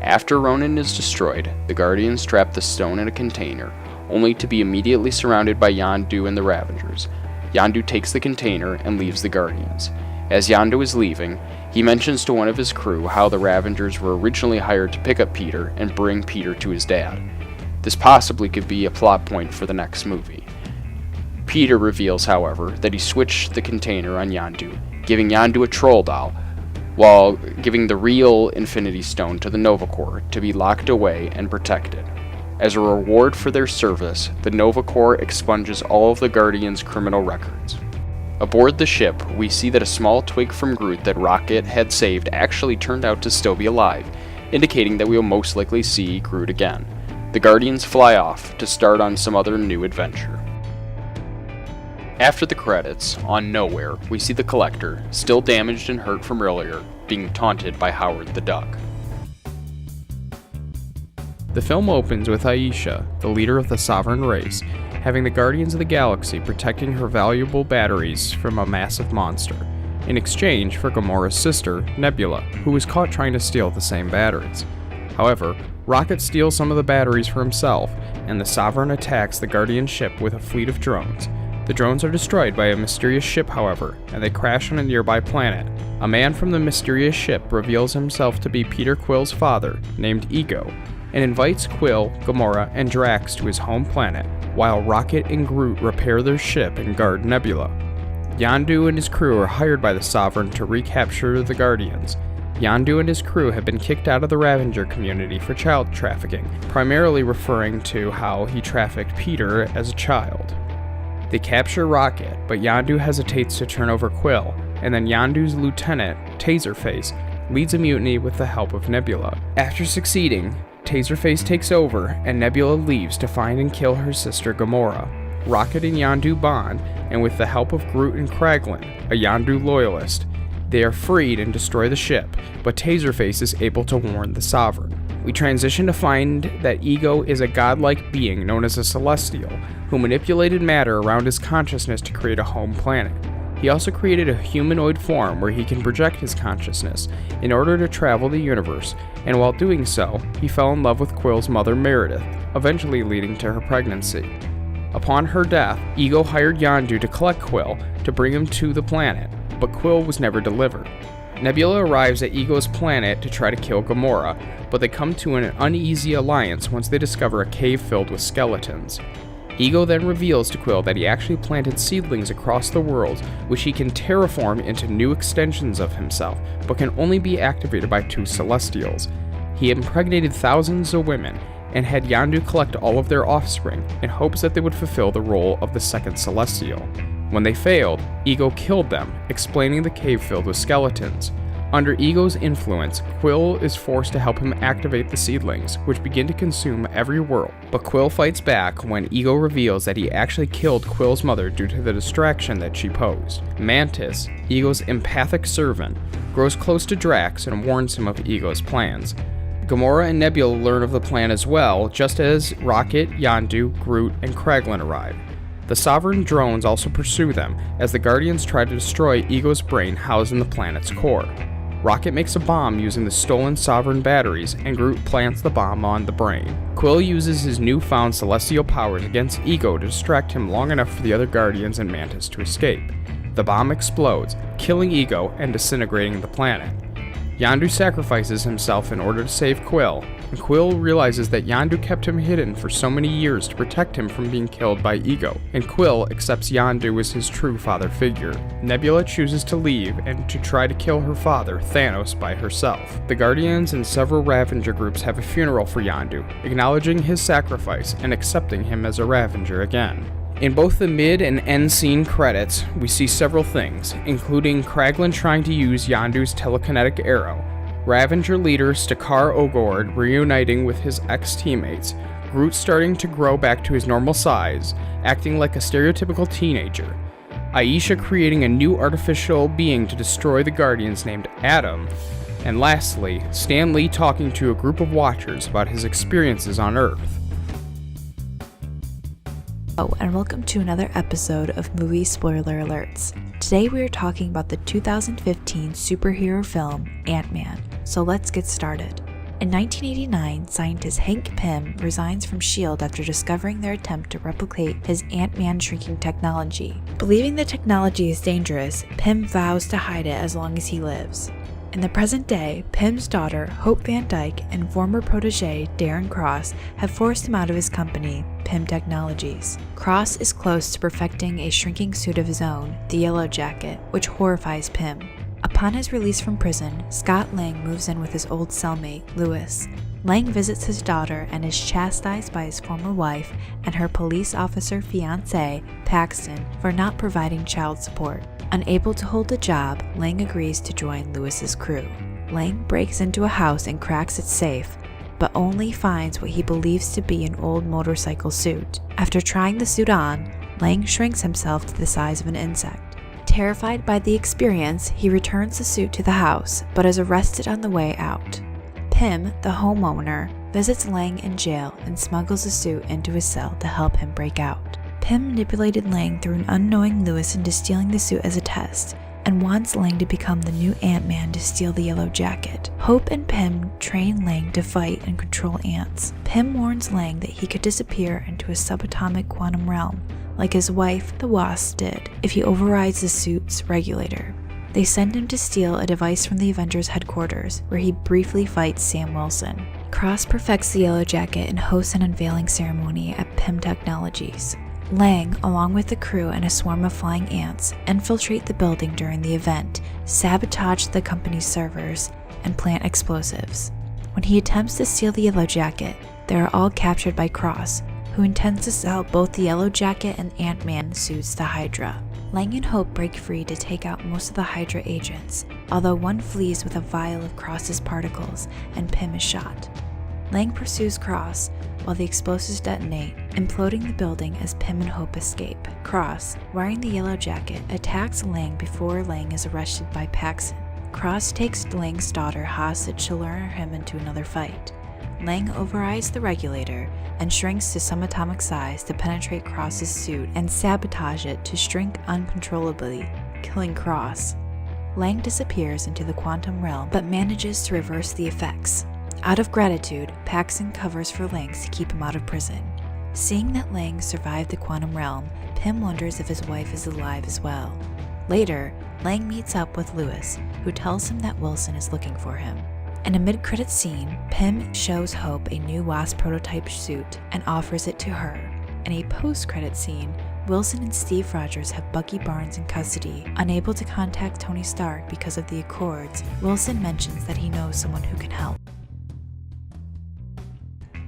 A: After Ronan is destroyed, the Guardians trap the stone in a container, only to be immediately surrounded by Yondu and the Ravengers. Yondu takes the container and leaves the Guardians. As Yondu is leaving, he mentions to one of his crew how the Ravengers were originally hired to pick up Peter and bring Peter to his dad. This possibly could be a plot point for the next movie. Peter reveals, however, that he switched the container on Yondu, giving Yondu a troll doll, while giving the real Infinity Stone to the Nova Corps to be locked away and protected. As a reward for their service, the Nova Corps expunges all of the Guardians' criminal records. Aboard the ship, we see that a small twig from Groot that Rocket had saved actually turned out to still be alive, indicating that we will most likely see Groot again. The Guardians fly off to start on some other new adventure. After the credits, on Nowhere, we see the Collector, still damaged and hurt from earlier, being taunted by Howard the Duck. The film opens with Aisha, the leader of the Sovereign race, having the Guardians of the Galaxy protecting her valuable batteries from a massive monster, in exchange for Gamora's sister, Nebula, who was caught trying to steal the same batteries. However, Rocket steals some of the batteries for himself, and the Sovereign attacks the Guardian ship with a fleet of drones. The drones are destroyed by a mysterious ship, however, and they crash on a nearby planet. A man from the mysterious ship reveals himself to be Peter Quill's father, named Ego, and invites Quill, Gamora, and Drax to his home planet, while Rocket and Groot repair their ship and guard Nebula. Yondu and his crew are hired by the Sovereign to recapture the Guardians. Yondu and his crew have been kicked out of the Ravager community for child trafficking, primarily referring to how he trafficked Peter as a child. They capture Rocket, but Yondu hesitates to turn over Quill, and then Yondu's lieutenant, Taserface, leads a mutiny with the help of Nebula. After succeeding, Taserface takes over, and Nebula leaves to find and kill her sister Gamora. Rocket and Yondu bond, and with the help of Groot and Kraglin, a Yondu loyalist, they are freed and destroy the ship, but Taserface is able to warn the Sovereign. We transition to find that Ego is a godlike being known as a Celestial, who manipulated matter around his consciousness to create a home planet. He also created a humanoid form where he can project his consciousness in order to travel the universe, and while doing so, he fell in love with Quill's mother Meredith, eventually leading to her pregnancy. Upon her death, Ego hired Yondu to collect Quill to bring him to the planet, but Quill was never delivered. Nebula arrives at Ego's planet to try to kill Gamora, but they come to an uneasy alliance once they discover a cave filled with skeletons. Ego then reveals to Quill that he actually planted seedlings across the world, which he can terraform into new extensions of himself, but can only be activated by two Celestials. He impregnated thousands of women, and had Yondu collect all of their offspring, in hopes that they would fulfill the role of the second Celestial. When they failed, Ego killed them, explaining the cave filled with skeletons. Under Ego's influence, Quill is forced to help him activate the seedlings, which begin to consume every world. But Quill fights back when Ego reveals that he actually killed Quill's mother due to the distraction that she posed. Mantis, Ego's empathic servant, grows close to Drax and warns him of Ego's plans. Gamora and Nebula learn of the plan as well, just as Rocket, Yondu, Groot, and Kraglin arrive. The Sovereign drones also pursue them, as the Guardians try to destroy Ego's brain housed in the planet's core. Rocket makes a bomb using the stolen Sovereign batteries, and Groot plants the bomb on the brain. Quill uses his newfound celestial powers against Ego to distract him long enough for the other Guardians and Mantis to escape. The bomb explodes, killing Ego and disintegrating the planet. Yondu sacrifices himself in order to save Quill, and Quill realizes that Yondu kept him hidden for so many years to protect him from being killed by Ego, and Quill accepts Yondu as his true father figure. Nebula chooses to leave and to try to kill her father, Thanos, by herself. The Guardians and several Ravager groups have a funeral for Yondu, acknowledging his sacrifice and accepting him as a Ravager again. In both the mid and end scene credits, we see several things, including Kraglin trying to use Yondu's telekinetic arrow, Ravager leader Stakar Ogord reuniting with his ex-teammates, Groot starting to grow back to his normal size, acting like a stereotypical teenager, Aisha creating a new artificial being to destroy the Guardians named Adam, and lastly, Stan Lee talking to a group of Watchers about his experiences on Earth.
B: Oh, and welcome to another episode of Movie Spoiler Alerts. Today we are talking about the 2015 superhero film Ant-Man, so let's get started. In 1989, scientist Hank Pym resigns from S.H.I.E.L.D. after discovering their attempt to replicate his Ant-Man shrinking technology. Believing the technology is dangerous, Pym vows to hide it as long as he lives. In the present day, Pym's daughter, Hope Van Dyke, and former protege, Darren Cross, have forced him out of his company, Pym Technologies. Cross is close to perfecting a shrinking suit of his own, the Yellow Jacket, which horrifies Pym. Upon his release from prison, Scott Lang moves in with his old cellmate, Lewis. Lang visits his daughter and is chastised by his former wife and her police officer fiancé, Paxton, for not providing child support. Unable to hold a job, Lang agrees to join Lewis's crew. Lang breaks into a house and cracks its safe, but only finds what he believes to be an old motorcycle suit. After trying the suit on, Lang shrinks himself to the size of an insect. Terrified by the experience, he returns the suit to the house, but is arrested on the way out. Pym, the homeowner, visits Lang in jail and smuggles the suit into his cell to help him break out. Pym manipulated Lang through an unknowing Lewis into stealing the suit as a test, and wants Lang to become the new Ant-Man to steal the Yellow Jacket. Hope and Pym train Lang to fight and control ants. Pym warns Lang that he could disappear into a subatomic quantum realm, like his wife, the Wasp, did, if he overrides the suit's regulator. They send him to steal a device from the Avengers headquarters, where he briefly fights Sam Wilson. Cross perfects the Yellow Jacket and hosts an unveiling ceremony at Pym Technologies. Lang, along with the crew and a swarm of flying ants, infiltrate the building during the event, sabotage the company's servers, and plant explosives. When he attempts to steal the Yellow Jacket, they are all captured by Cross, who intends to sell both the Yellow Jacket and Ant-Man suits to Hydra. Lang and Hope break free to take out most of the Hydra agents, although one flees with a vial of Cross's particles and Pym is shot. Lang pursues Cross while the explosives detonate, imploding the building as Pym and Hope escape. Cross, wearing the Yellow Jacket, attacks Lang before Lang is arrested by Paxson. Cross takes Lang's daughter hostage to lure him into another fight. Lang overrides the regulator and shrinks to subatomic size to penetrate Cross's suit and sabotage it to shrink uncontrollably, killing Cross. Lang disappears into the quantum realm but manages to reverse the effects. Out of gratitude, Paxson covers for Lang to keep him out of prison. Seeing that Lang survived the quantum realm, Pym wonders if his wife is alive as well. Later, Lang meets up with Lewis, who tells him that Wilson is looking for him. In a mid-credits scene, Pym shows Hope a new Wasp prototype suit and offers it to her. In a post-credits scene, Wilson and Steve Rogers have Bucky Barnes in custody. Unable to contact Tony Stark because of the Accords, Wilson mentions that he knows someone who can help.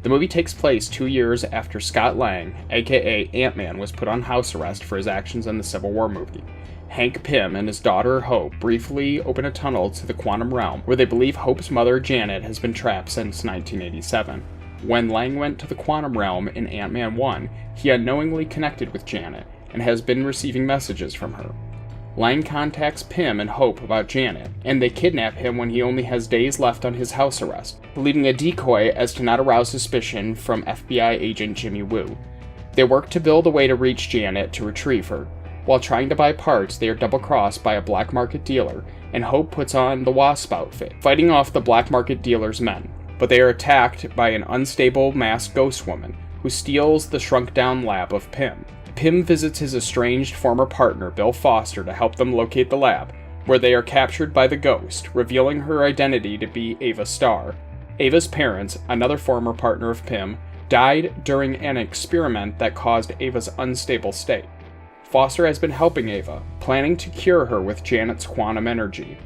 A: The movie takes place 2 years after Scott Lang, aka Ant-Man, was put on house arrest for his actions in the Civil War movie. Hank Pym and his daughter Hope briefly open a tunnel to the quantum realm where they believe Hope's mother Janet has been trapped since 1987. When Lang went to the quantum realm in Ant-Man 1, he unknowingly connected with Janet and has been receiving messages from her. Lang contacts Pym and Hope about Janet, and they kidnap him when he only has days left on his house arrest, believing a decoy as to not arouse suspicion from FBI agent Jimmy Woo. They work to build a way to reach Janet to retrieve her. While trying to buy parts, they are double-crossed by a black market dealer, and Hope puts on the Wasp outfit, fighting off the black market dealer's men. But they are attacked by an unstable masked ghost woman, who steals the shrunk-down lab of Pym. Pym visits his estranged former partner, Bill Foster, to help them locate the lab, where they are captured by the ghost, revealing her identity to be Ava Starr. Ava's parents, another former partner of Pym, died during an experiment that caused Ava's unstable state. Foster has been helping Ava, planning to cure her with Janet's quantum energy.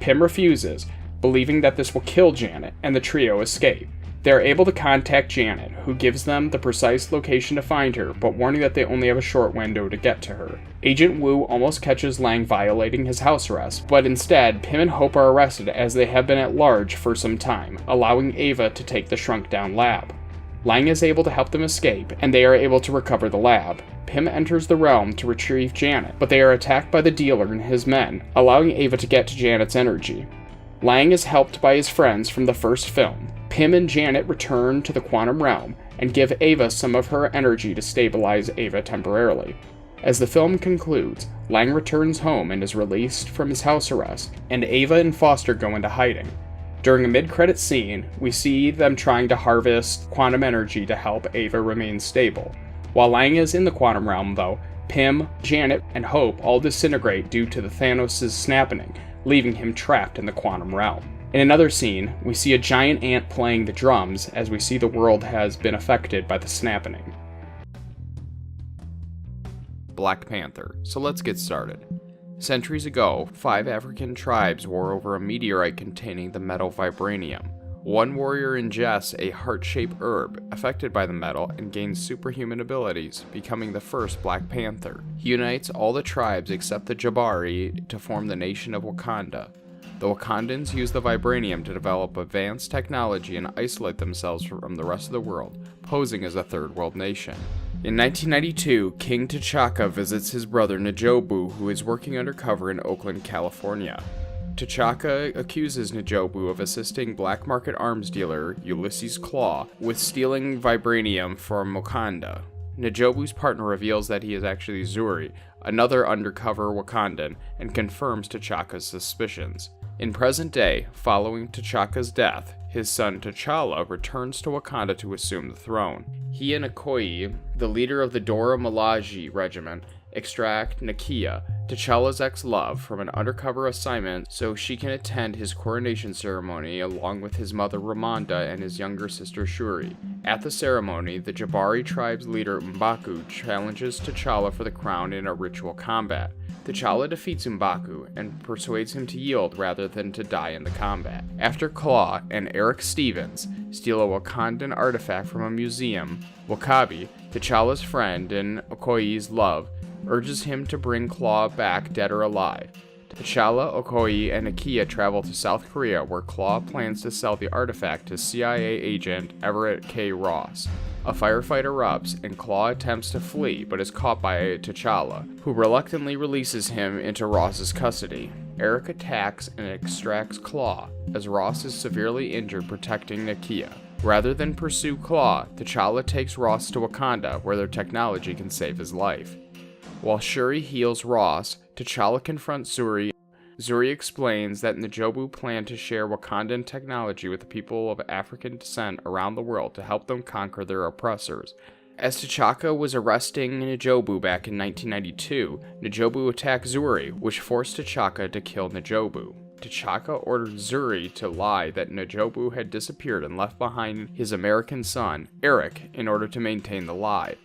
A: Pym refuses, believing that this will kill Janet, and the trio escape. They are able to contact Janet, who gives them the precise location to find her, but warning that they only have a short window to get to her. Agent Woo almost catches Lang violating his house arrest, but instead, Pym and Hope are arrested as they have been at large for some time, allowing Ava to take the shrunk-down lab. Lang is able to help them escape, and they are able to recover the lab. Pym enters the realm to retrieve Janet, but they are attacked by the dealer and his men, allowing Ava to get to Janet's energy. Lang is helped by his friends from the first film. Pym and Janet return to the quantum realm and give Ava some of her energy to stabilize Ava temporarily. As the film concludes, Lang returns home and is released from his house arrest, and Ava and Foster go into hiding. During a mid-credits scene, we see them trying to harvest quantum energy to help Ava remain stable. While Lang is in the quantum realm, though, Pym, Janet, and Hope all disintegrate due to the Thanos' snapping, leaving him trapped in the quantum realm. In another scene, we see a giant ant playing the drums as we see the world has been affected by the snapping. Black Panther. So let's get started. Centuries ago, 5 African tribes war over a meteorite containing the metal vibranium. One warrior ingests a heart-shaped herb affected by the metal and gains superhuman abilities, becoming the first Black Panther. He unites all the tribes except the Jabari to form the nation of Wakanda. The Wakandans use the vibranium to develop advanced technology and isolate themselves from the rest of the world, posing as a third world nation. In 1992, King T'Chaka visits his brother N'Jobu, who is working undercover in Oakland, California. T'Chaka accuses N'Jobu of assisting black market arms dealer Ulysses Claw with stealing vibranium from Wakanda. N'Jobu's partner reveals that he is actually Zuri, another undercover Wakandan, and confirms T'Chaka's suspicions. In present day, following T'Chaka's death, his son T'Challa returns to Wakanda to assume the throne. He and Okoye, the leader of the Dora Milaje regiment, extract Nakia, T'Challa's ex-love, from an undercover assignment so she can attend his coronation ceremony along with his mother Ramonda and his younger sister Shuri. At the ceremony, the Jabari tribe's leader M'Baku challenges T'Challa for the crown in a ritual combat. T'Challa defeats M'Baku and persuades him to yield rather than to die in the combat. After Claw and Eric Stevens steal a Wakandan artifact from a museum, W'Kabi, T'Challa's friend and Okoye's love, urges him to bring Claw back dead or alive. T'Challa, Okoye, and Nakia travel to South Korea where Claw plans to sell the artifact to CIA agent Everett K. Ross. A firefight erupts and Claw attempts to flee but is caught by T'Challa, who reluctantly releases him into Ross's custody. Eric attacks and extracts Claw, as Ross is severely injured protecting Nakia. Rather than pursue Claw, T'Challa takes Ross to Wakanda where their technology can save his life. While Shuri heals Ross, T'Challa confronts Zuri. Zuri explains that N'Jobu plan to share Wakandan technology with the people of African descent around the world to help them conquer their oppressors. As T'Chaka was arresting N'Jobu back in 1992, N'Jobu attacked Zuri, which forced T'Chaka to kill N'Jobu. T'Chaka ordered Zuri to lie that N'Jobu had disappeared and left behind his American son, Eric, in order to maintain the lie.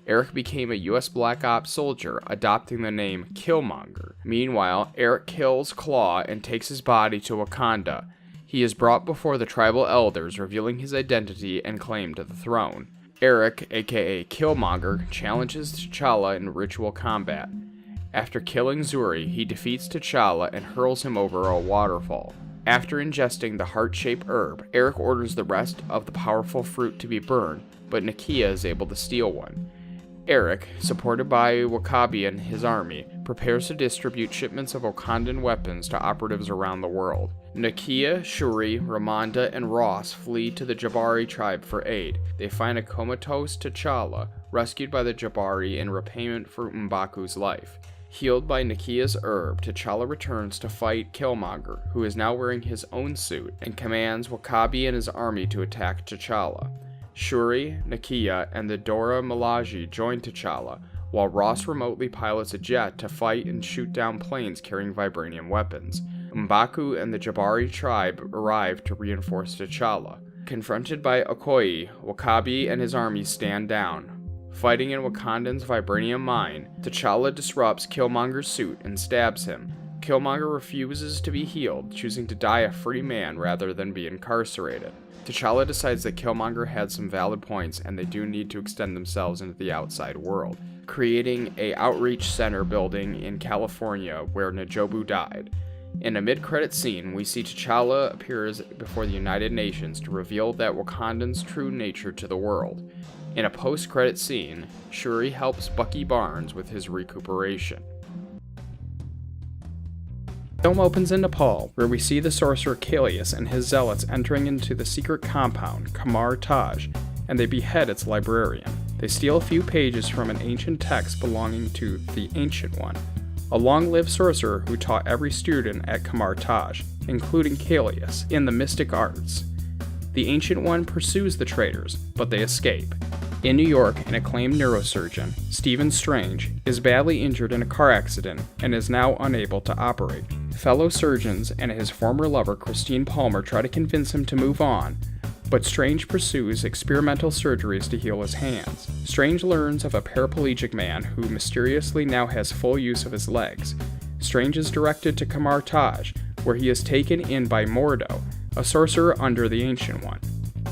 A: Eric became a U.S. Black Ops soldier, adopting the name Killmonger. Meanwhile, Eric kills Claw and takes his body to Wakanda. He is brought before the tribal elders, revealing his identity and claim to the throne. Eric, aka Killmonger, challenges T'Challa in ritual combat. After killing Zuri, he defeats T'Challa and hurls him over a waterfall. After ingesting the heart-shaped herb, Eric orders the rest of the powerful fruit to be burned, but Nakia is able to steal one. Eric, supported by W'Kabi and his army, prepares to distribute shipments of Wakandan weapons to operatives around the world. Nakia, Shuri, Ramonda, and Ross flee to the Jabari tribe for aid. They find a comatose T'Challa, rescued by the Jabari in repayment for M'Baku's life. Healed by Nakia's herb, T'Challa returns to fight Killmonger, who is now wearing his own suit, and commands W'Kabi and his army to attack T'Challa. Shuri, Nakia, and the Dora Milaje join T'Challa, while Ross remotely pilots a jet to fight and shoot down planes carrying vibranium weapons. M'Baku and the Jabari tribe arrive to reinforce T'Challa. Confronted by Okoye, W'Kabi and his army stand down. Fighting in Wakandan's vibranium mine, T'Challa disrupts Killmonger's suit and stabs him. Killmonger refuses to be healed, choosing to die a free man rather than be incarcerated. T'Challa decides that Killmonger had some valid points and they do need to extend themselves into the outside world, creating a outreach center building in California where N'Jobu died. In a mid-credit scene, we see T'Challa appears before the United Nations to reveal that Wakandan's true nature to the world. In a post-credit scene, Shuri helps Bucky Barnes with his recuperation. The film opens in Nepal, where we see the sorcerer Kalius and his zealots entering into the secret compound, Kamar Taj, and they behead its librarian. They steal a few pages from an ancient text belonging to the Ancient One, a long-lived sorcerer who taught every student at Kamar Taj, including Kalius, in the mystic arts. The Ancient One pursues the traitors, but they escape. In New York, an acclaimed neurosurgeon, Stephen Strange, is badly injured in a car accident and is now unable to operate. Fellow surgeons and his former lover Christine Palmer try to convince him to move on, but Strange pursues experimental surgeries to heal his hands. Strange learns of a paraplegic man who mysteriously now has full use of his legs. Strange is directed to Kamar Taj, where he is taken in by Mordo, a sorcerer under the Ancient One.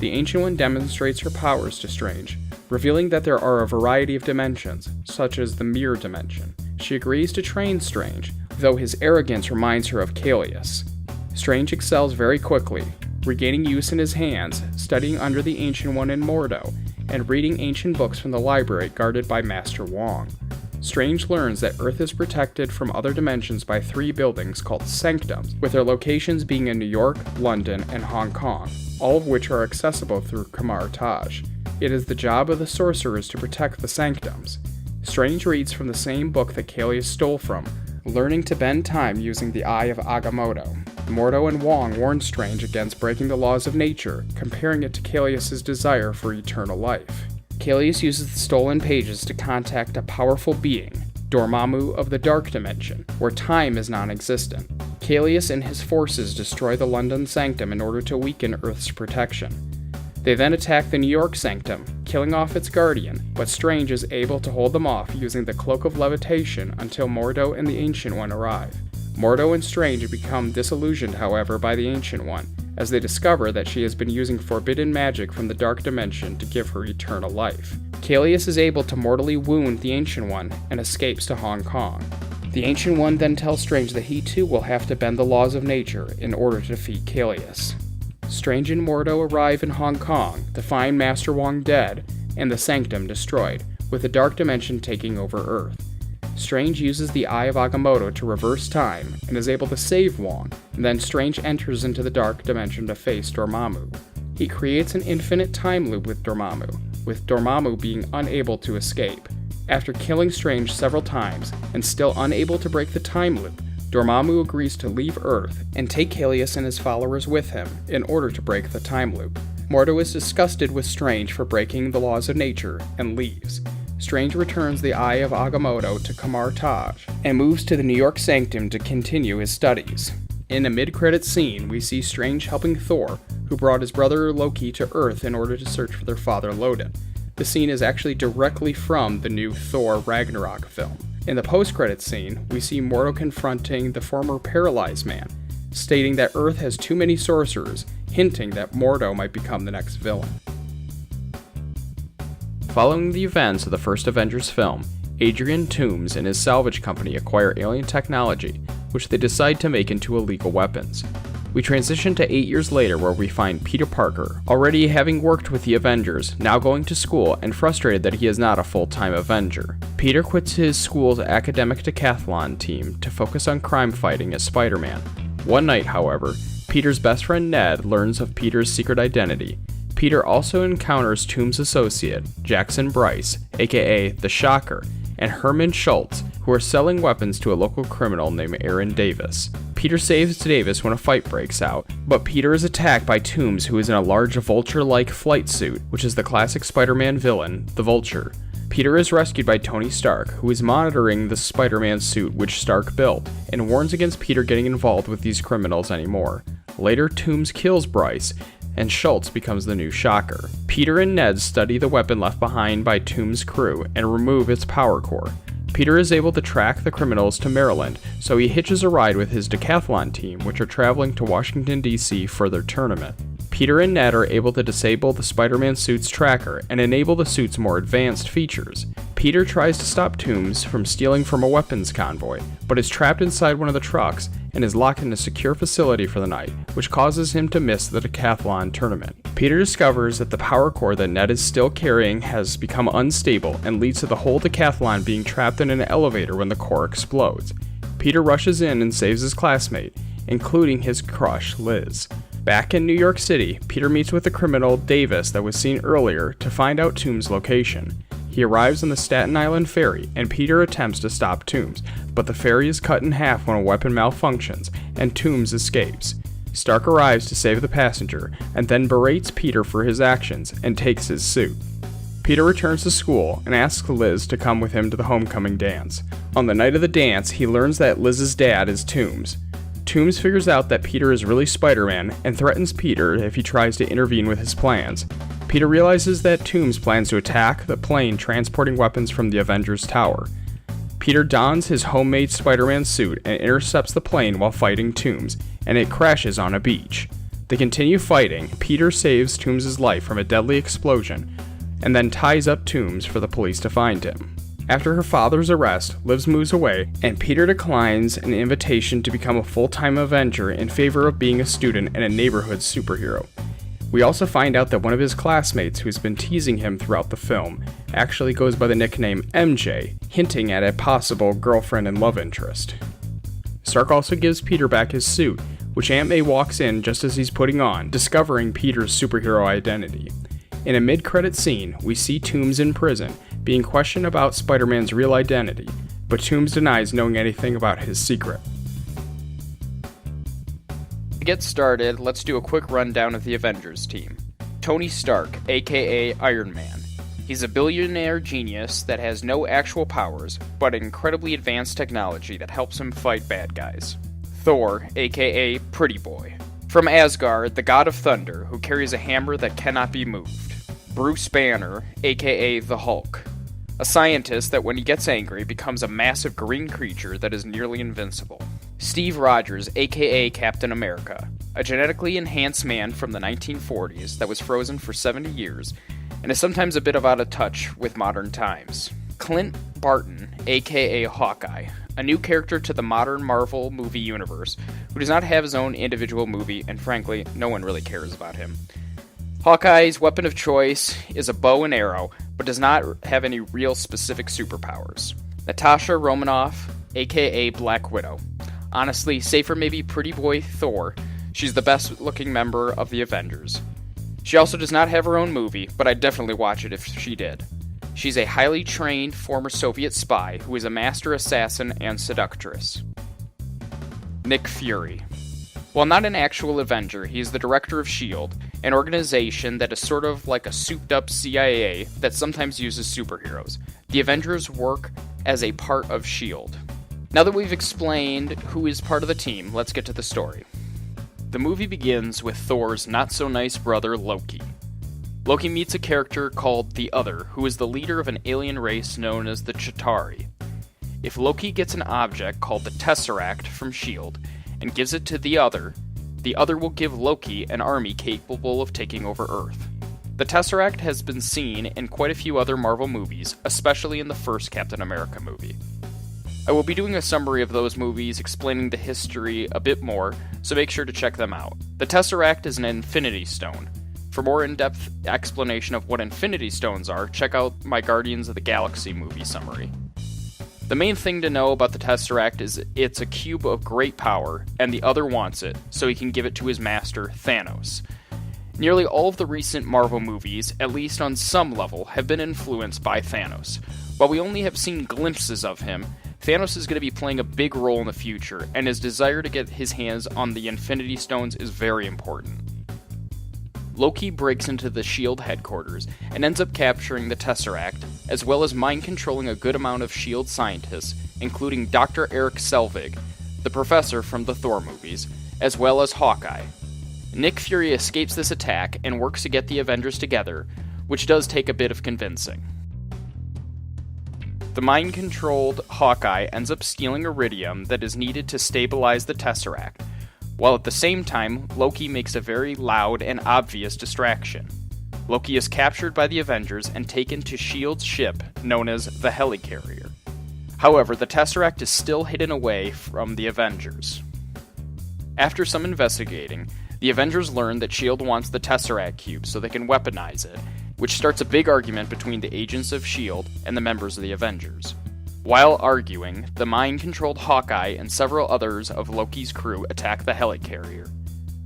A: The Ancient One demonstrates her powers to Strange, revealing that there are a variety of dimensions, such as the mirror dimension. She agrees to train Strange, though his arrogance reminds her of Kalius. Strange excels very quickly, regaining use in his hands, studying under the Ancient One in Mordo, and reading ancient books from the library guarded by Master Wong. Strange learns that Earth is protected from other dimensions by 3 buildings called sanctums, with their locations being in New York, London, and Hong Kong, all of which are accessible through Kamar Taj. It is the job of the sorcerers to protect the sanctums. Strange reads from the same book that Kalius stole from, learning to bend time using the Eye of Agamotto. Mordo and Wong warn Strange against breaking the laws of nature, comparing it to Kalius' desire for eternal life. Kalius uses the stolen pages to contact a powerful being, Dormammu of the Dark Dimension, where time is non-existent. Callius and his forces destroy the London Sanctum in order to weaken Earth's protection. They then attack the New York Sanctum, killing off its guardian, but Strange is able to hold them off using the Cloak of Levitation until Mordo and the Ancient One arrive. Mordo and Strange become disillusioned, however, by the Ancient One, as they discover that she has been using forbidden magic from the Dark Dimension to give her eternal life. Callius is able to mortally wound the Ancient One and escapes to Hong Kong. The Ancient One then tells Strange that he too will have to bend the laws of nature in order to defeat Callius. Strange and Mordo arrive in Hong Kong to find Master Wong dead and the Sanctum destroyed, with the Dark Dimension taking over Earth. Strange uses the Eye of Agamotto to reverse time and is able to save Wong, and then Strange enters into the Dark Dimension to face Dormammu. He creates an infinite time loop with Dormammu being unable to escape. After killing Strange several times and still unable to break the time loop, Dormammu agrees to leave Earth and take Callius and his followers with him in order to break the time loop. Mordo is disgusted with Strange for breaking the laws of nature and leaves. Strange returns the Eye of Agamotto to Kamar Taj and moves to the New York Sanctum to continue his studies. In a mid-credits scene, we see Strange helping Thor, who brought his brother Loki to Earth in order to search for their father Loden. The scene is actually directly from the new Thor Ragnarok film. In the post-credits scene, we see Mordo confronting the former Paralyzed Man, stating that Earth has too many sorcerers, hinting that Mordo might become the next villain. Following the events of the first Avengers film, Adrian Toomes and his salvage company acquire alien technology, which they decide to make into illegal weapons. We transition to 8 years later, where we find Peter Parker, already having worked with the Avengers, now going to school and frustrated that he is not a full-time Avenger. Peter quits his school's academic decathlon team to focus on crime fighting as Spider-Man. One night, however, Peter's best friend Ned learns of Peter's secret identity. Peter also encounters Toomes' associate, Jackson Bryce, aka The Shocker, and Herman Schultz, who are selling weapons to a local criminal named Aaron Davis. Peter saves Davis when a fight breaks out, but Peter is attacked by Toomes, who is in a large vulture-like flight suit, which is the classic Spider-Man villain, the Vulture. Peter is rescued by Tony Stark, who is monitoring the Spider-Man suit which Stark built, and warns against Peter getting involved with these criminals anymore. Later, Toomes kills Bryce, and Schultz becomes the new Shocker. Peter and Ned study the weapon left behind by Toomes' crew and remove its power core. Peter is able to track the criminals to Maryland, so he hitches a ride with his decathlon team, which are traveling to Washington, D.C. for their tournament. Peter and Ned are able to disable the Spider-Man suit's tracker and enable the suit's more advanced features. Peter tries to stop Toomes from stealing from a weapons convoy, but is trapped inside one of the trucks and is locked in a secure facility for the night, which causes him to miss the decathlon tournament. Peter discovers that the power core that Ned is still carrying has become unstable and leads to the whole decathlon being trapped in an elevator when the core explodes. Peter rushes in and saves his classmate, including his crush, Liz. Back in New York City, Peter meets with the criminal Davis that was seen earlier to find out Toomes' location. He arrives on the Staten Island ferry, and Peter attempts to stop Toomes, but the ferry is cut in half when a weapon malfunctions, and Toomes escapes. Stark arrives to save the passenger, and then berates Peter for his actions and takes his suit. Peter returns to school and asks Liz to come with him to the homecoming dance. On the night of the dance, he learns that Liz's dad is Toomes. Toomes figures out that Peter is really Spider-Man and threatens Peter if he tries to intervene with his plans. Peter realizes that Toomes plans to attack the plane transporting weapons from the Avengers Tower. Peter dons his homemade Spider-Man suit and intercepts the plane while fighting Toomes, and it crashes on a beach. They continue fighting. Peter saves Toomes' life from a deadly explosion, and then ties up Toomes for the police to find him. After her father's arrest, Liz moves away, and Peter declines an invitation to become a full-time Avenger in favor of being a student and a neighborhood superhero. We also find out that one of his classmates, who's been teasing him throughout the film, actually goes by the nickname MJ, hinting at a possible girlfriend and love interest. Stark also gives Peter back his suit, which Aunt May walks in just as he's putting on, discovering Peter's superhero identity. In a mid-credit scene, we see Toomes in prison, being questioned about Spider-Man's real identity, but Toomes denies knowing anything about his secret. To get started, let's do a quick rundown of the Avengers team. Tony Stark, aka Iron Man. He's a billionaire genius that has no actual powers, but incredibly advanced technology that helps him fight bad guys. Thor, aka Pretty Boy. From Asgard, the god of thunder, who carries a hammer that cannot be moved. Bruce Banner, aka the Hulk. A scientist that when he gets angry becomes a massive green creature that is nearly invincible. Steve Rogers, aka Captain America. A genetically enhanced man from the 1940s that was frozen for 70 years and is sometimes a bit out of touch with modern times. Clint Barton, aka Hawkeye, a new character to the modern Marvel movie universe who does not have his own individual movie, and frankly, no one really cares about him. Hawkeye's weapon of choice is a bow and arrow, but does not have any real specific superpowers. Natasha Romanoff, aka Black Widow. Honestly, save for maybe Pretty Boy Thor, she's the best looking member of the Avengers. She also does not have her own movie, but I'd definitely watch it if she did. She's a highly trained former Soviet spy who is a master assassin and seductress. Nick Fury. While not an actual Avenger, he is the director of S.H.I.E.L.D., an organization that is sort of like a souped-up CIA that sometimes uses superheroes. The Avengers work as a part of S.H.I.E.L.D. Now that we've explained who is part of the team, let's get to the story. The movie begins with Thor's not-so-nice brother, Loki. Loki meets a character called the Other, who is the leader of an alien race known as the Chitauri. If Loki gets an object called the Tesseract from S.H.I.E.L.D. and gives it to the Other will give Loki an army capable of taking over Earth. The Tesseract has been seen in quite a few other Marvel movies, especially in the first Captain America movie. I will be doing a summary of those movies explaining the history a bit more, so make sure to check them out. The Tesseract is an Infinity Stone. For more in-depth explanation of what Infinity Stones are, check out my Guardians of the Galaxy movie summary. The main thing to know about the Tesseract is it's a cube of great power, and the Other wants it, so he can give it to his master, Thanos. Nearly all of the recent Marvel movies, at least on some level, have been influenced by Thanos. While we only have seen glimpses of him, Thanos is going to be playing a big role in the future, and his desire to get his hands on the Infinity Stones is very important. Loki breaks into the S.H.I.E.L.D. headquarters and ends up capturing the Tesseract, as well as mind-controlling a good amount of S.H.I.E.L.D. scientists, including Dr. Eric Selvig, the professor from the Thor movies, as well as Hawkeye. Nick Fury escapes this attack and works to get the Avengers together, which does take a bit of convincing. The mind-controlled Hawkeye ends up stealing iridium that is needed to stabilize the Tesseract, while at the same time, Loki makes a very loud and obvious distraction. Loki is captured by the Avengers and taken to S.H.I.E.L.D's ship, known as the Helicarrier. However, the Tesseract is still hidden away from the Avengers. After some investigating, the Avengers learn that S.H.I.E.L.D. wants the Tesseract cube so they can weaponize it, which starts a big argument between the agents of S.H.I.E.L.D. and the members of the Avengers. While arguing, the mind-controlled Hawkeye and several others of Loki's crew attack the helicarrier.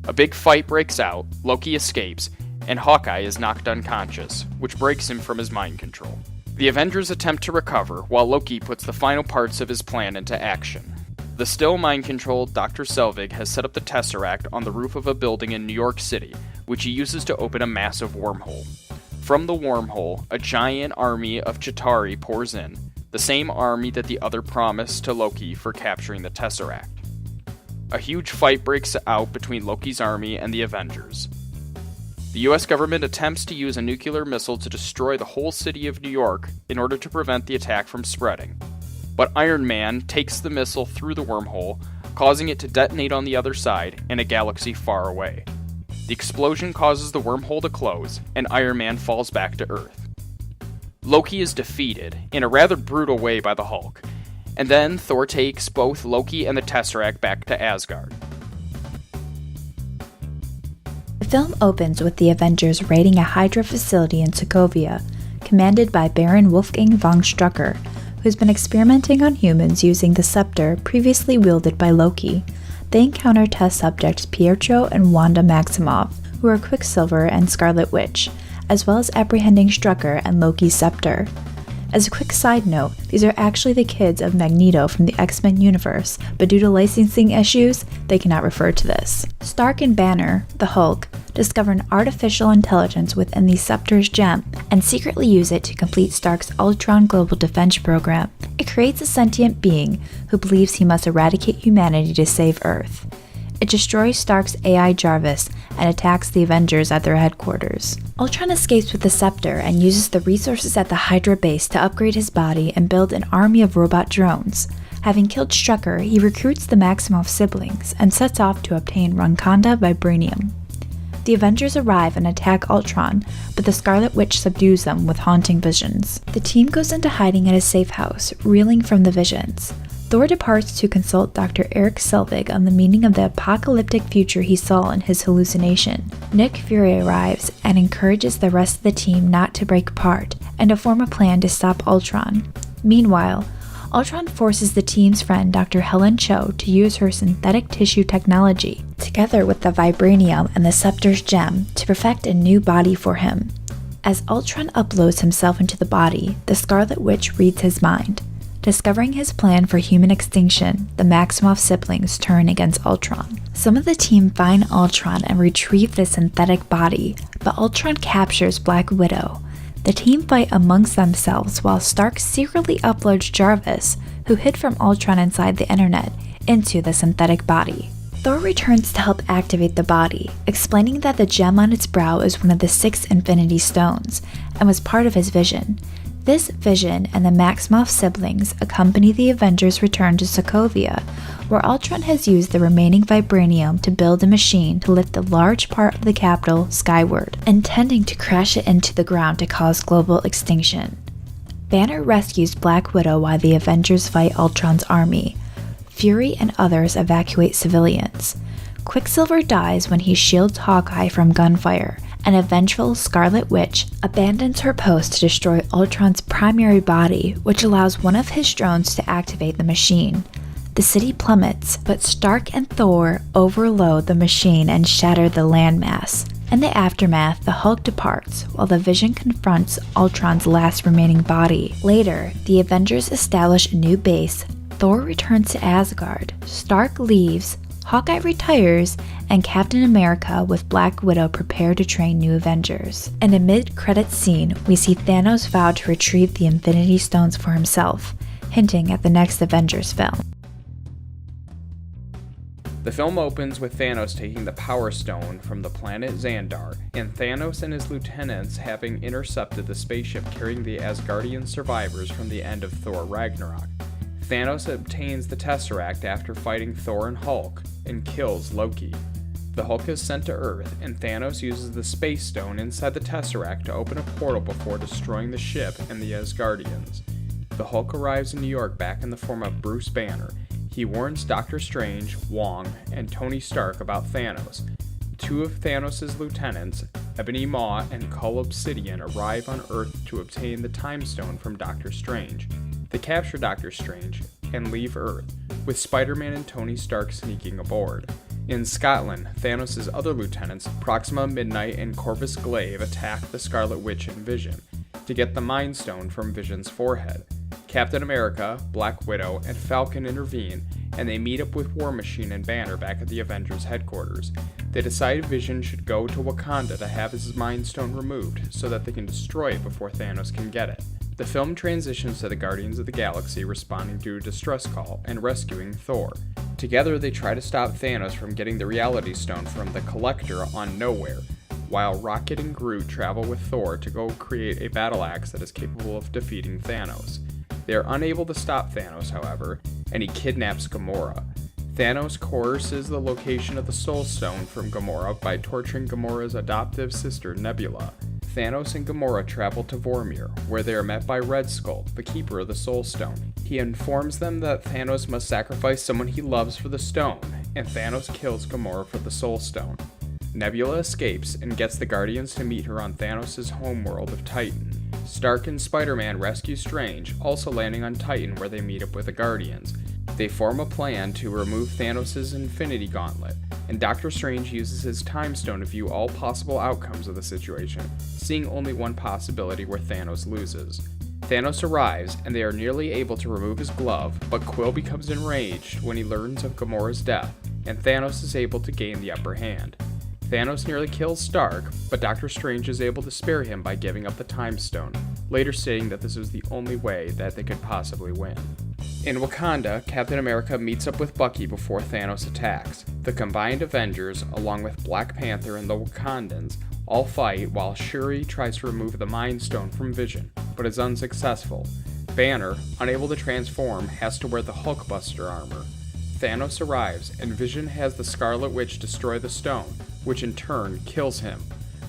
A: A big fight breaks out, Loki escapes, and Hawkeye is knocked unconscious, which breaks him from his mind control. The Avengers attempt to recover, while Loki puts the final parts of his plan into action. The still mind-controlled Dr. Selvig has set up the Tesseract on the roof of a building in New York City, which he uses to open a massive wormhole. From the wormhole, a giant army of Chitauri pours in, the same army that the Other promised to Loki for capturing the Tesseract. A huge fight breaks out between Loki's army and the Avengers. The US government attempts to use a nuclear missile to destroy the whole city of New York in order to prevent the attack from spreading. But Iron Man takes the missile through the wormhole, causing it to detonate on the other side in a galaxy far away. The explosion causes the wormhole to close, and Iron Man falls back to Earth. Loki is defeated, in a rather brutal way, by the Hulk, and then Thor takes both Loki and the Tesseract back to Asgard.
B: The film opens with the Avengers raiding a Hydra facility in Sokovia, commanded by Baron Wolfgang von Strucker, who's been experimenting on humans using the scepter previously wielded by Loki. They encounter test subjects Pietro and Wanda Maximoff, who are Quicksilver and Scarlet Witch, as well as apprehending Strucker and Loki's scepter. As a quick side note, these are actually the kids of Magneto from the X-Men universe, but due to licensing issues, they cannot refer to this. Stark and Banner, the Hulk, discover an artificial intelligence within the Scepter's gem and secretly use it to complete Stark's Ultron global defense program. It creates a sentient being who believes he must eradicate humanity to save Earth. It destroys Stark's AI Jarvis and attacks the Avengers at their headquarters. Ultron escapes with the Scepter and uses the resources at the Hydra base to upgrade his body and build an army of robot drones. Having killed Strucker, he recruits the Maximoff siblings and sets off to obtain Wakanda vibranium. The Avengers arrive and attack Ultron, but the Scarlet Witch subdues them with haunting visions. The team goes into hiding at a safe house, reeling from the visions. Thor departs to consult Dr. Eric Selvig on the meaning of the apocalyptic future he saw in his hallucination. Nick Fury arrives and encourages the rest of the team not to break apart and to form a plan to stop Ultron. Meanwhile, Ultron forces the team's friend Dr. Helen Cho to use her synthetic tissue technology, together with the vibranium and the Scepter's gem, to perfect a new body for him. As Ultron uploads himself into the body, the Scarlet Witch reads his mind. Discovering his plan for human extinction, the Maximoff siblings turn against Ultron. Some of the team find Ultron and retrieve the synthetic body, but Ultron captures Black Widow. The team fight amongst themselves while Stark secretly uploads Jarvis, who hid from Ultron inside the internet, into the synthetic body. Thor returns to help activate the body, explaining that the gem on its brow is one of the 6 Infinity Stones, and was part of his vision. This vision and the Maximoff siblings accompany the Avengers' return to Sokovia, where Ultron has used the remaining vibranium to build a machine to lift a large part of the capital skyward, intending to crash it into the ground to cause global extinction. Banner rescues Black Widow while the Avengers fight Ultron's army. Fury and others evacuate civilians. Quicksilver dies when he shields Hawkeye from gunfire, and a vengeful Scarlet Witch abandons her post to destroy Ultron's primary body, which allows one of his drones to activate the machine. The city plummets, but Stark and Thor overload the machine and shatter the landmass. In the aftermath, the Hulk departs, while the Vision confronts Ultron's last remaining body. Later, the Avengers establish a new base, Thor returns to Asgard, Stark leaves, Hawkeye retires, and Captain America with Black Widow prepare to train new Avengers. In a mid-credits scene, we see Thanos vow to retrieve the Infinity Stones for himself, hinting at the next Avengers film.
A: The film opens with Thanos taking the Power Stone from the planet Xandar, and Thanos and his lieutenants having intercepted the spaceship carrying the Asgardian survivors from the end of Thor Ragnarok. Thanos obtains the Tesseract after fighting Thor and Hulk, and kills Loki. The Hulk is sent to Earth, and Thanos uses the Space Stone inside the Tesseract to open a portal before destroying the ship and the Asgardians. The Hulk arrives in New York back in the form of Bruce Banner. He warns Doctor Strange, Wong, and Tony Stark about Thanos. 2 of Thanos' lieutenants, Ebony Maw and Cull Obsidian, arrive on Earth to obtain the Time Stone from Doctor Strange. They capture Doctor Strange and leave Earth, with Spider-Man and Tony Stark sneaking aboard. In Scotland, Thanos' other lieutenants, Proxima Midnight and Corvus Glaive, attack the Scarlet Witch and Vision to get the Mind Stone from Vision's forehead. Captain America, Black Widow, and Falcon intervene, and they meet up with War Machine and Banner back at the Avengers headquarters. They decide Vision should go to Wakanda to have his Mind Stone removed so that they can destroy it before Thanos can get it. The film transitions to the Guardians of the Galaxy responding to a distress call and rescuing Thor. Together they try to stop Thanos from getting the Reality Stone from the Collector on Nowhere, while Rocket and Groot travel with Thor to go create a battle axe that is capable of defeating Thanos. They are unable to stop Thanos, however, and he kidnaps Gamora. Thanos coerces the location of the Soul Stone from Gamora by torturing Gamora's adoptive sister Nebula. Thanos and Gamora travel to Vormir, where they are met by Red Skull, the keeper of the Soul Stone. He informs them that Thanos must sacrifice someone he loves for the stone, and Thanos kills Gamora for the Soul Stone. Nebula escapes and gets the Guardians to meet her on Thanos' homeworld of Titan. Stark and Spider-Man rescue Strange, also landing on Titan where they meet up with the Guardians. They form a plan to remove Thanos' Infinity Gauntlet, and Doctor Strange uses his Time Stone to view all possible outcomes of the situation, seeing only one possibility where Thanos loses. Thanos arrives, and they are nearly able to remove his glove, but Quill becomes enraged when he learns of Gamora's death, and Thanos is able to gain the upper hand. Thanos nearly kills Stark, but Doctor Strange is able to spare him by giving up the Time Stone, later stating that this was the only way that they could possibly win. In Wakanda, Captain America meets up with Bucky before Thanos attacks. The combined Avengers, along with Black Panther and the Wakandans, all fight while Shuri tries to remove the Mind Stone from Vision, but is unsuccessful. Banner, unable to transform, has to wear the Hulkbuster armor. Thanos arrives, and Vision has the Scarlet Witch destroy the stone, which in turn kills him.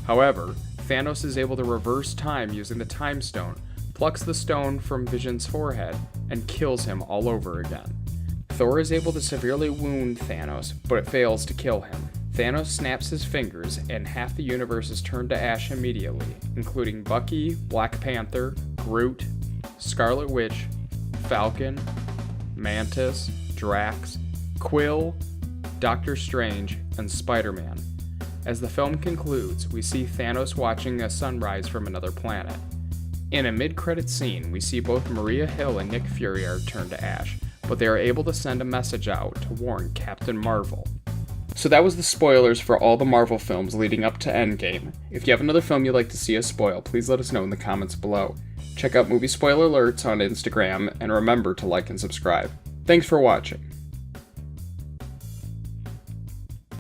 A: However, Thanos is able to reverse time using the Time Stone, plucks the stone from Vision's forehead, and kills him all over again. Thor is able to severely wound Thanos, but it fails to kill him. Thanos snaps his fingers, and half the universe is turned to ash immediately, including Bucky, Black Panther, Groot, Scarlet Witch, Falcon, Mantis, Drax, Quill, Doctor Strange, and Spider-Man. As the film concludes, we see Thanos watching a sunrise from another planet. In a mid-credit scene, we see both Maria Hill and Nick Fury are turned to ash, but they are able to send a message out to warn Captain Marvel. So that was the spoilers for all the Marvel films leading up to Endgame. If you have another film you'd like to see us spoil, please let us know in the comments below. Check out Movie Spoiler Alerts on Instagram, and remember to like and subscribe. Thanks for watching.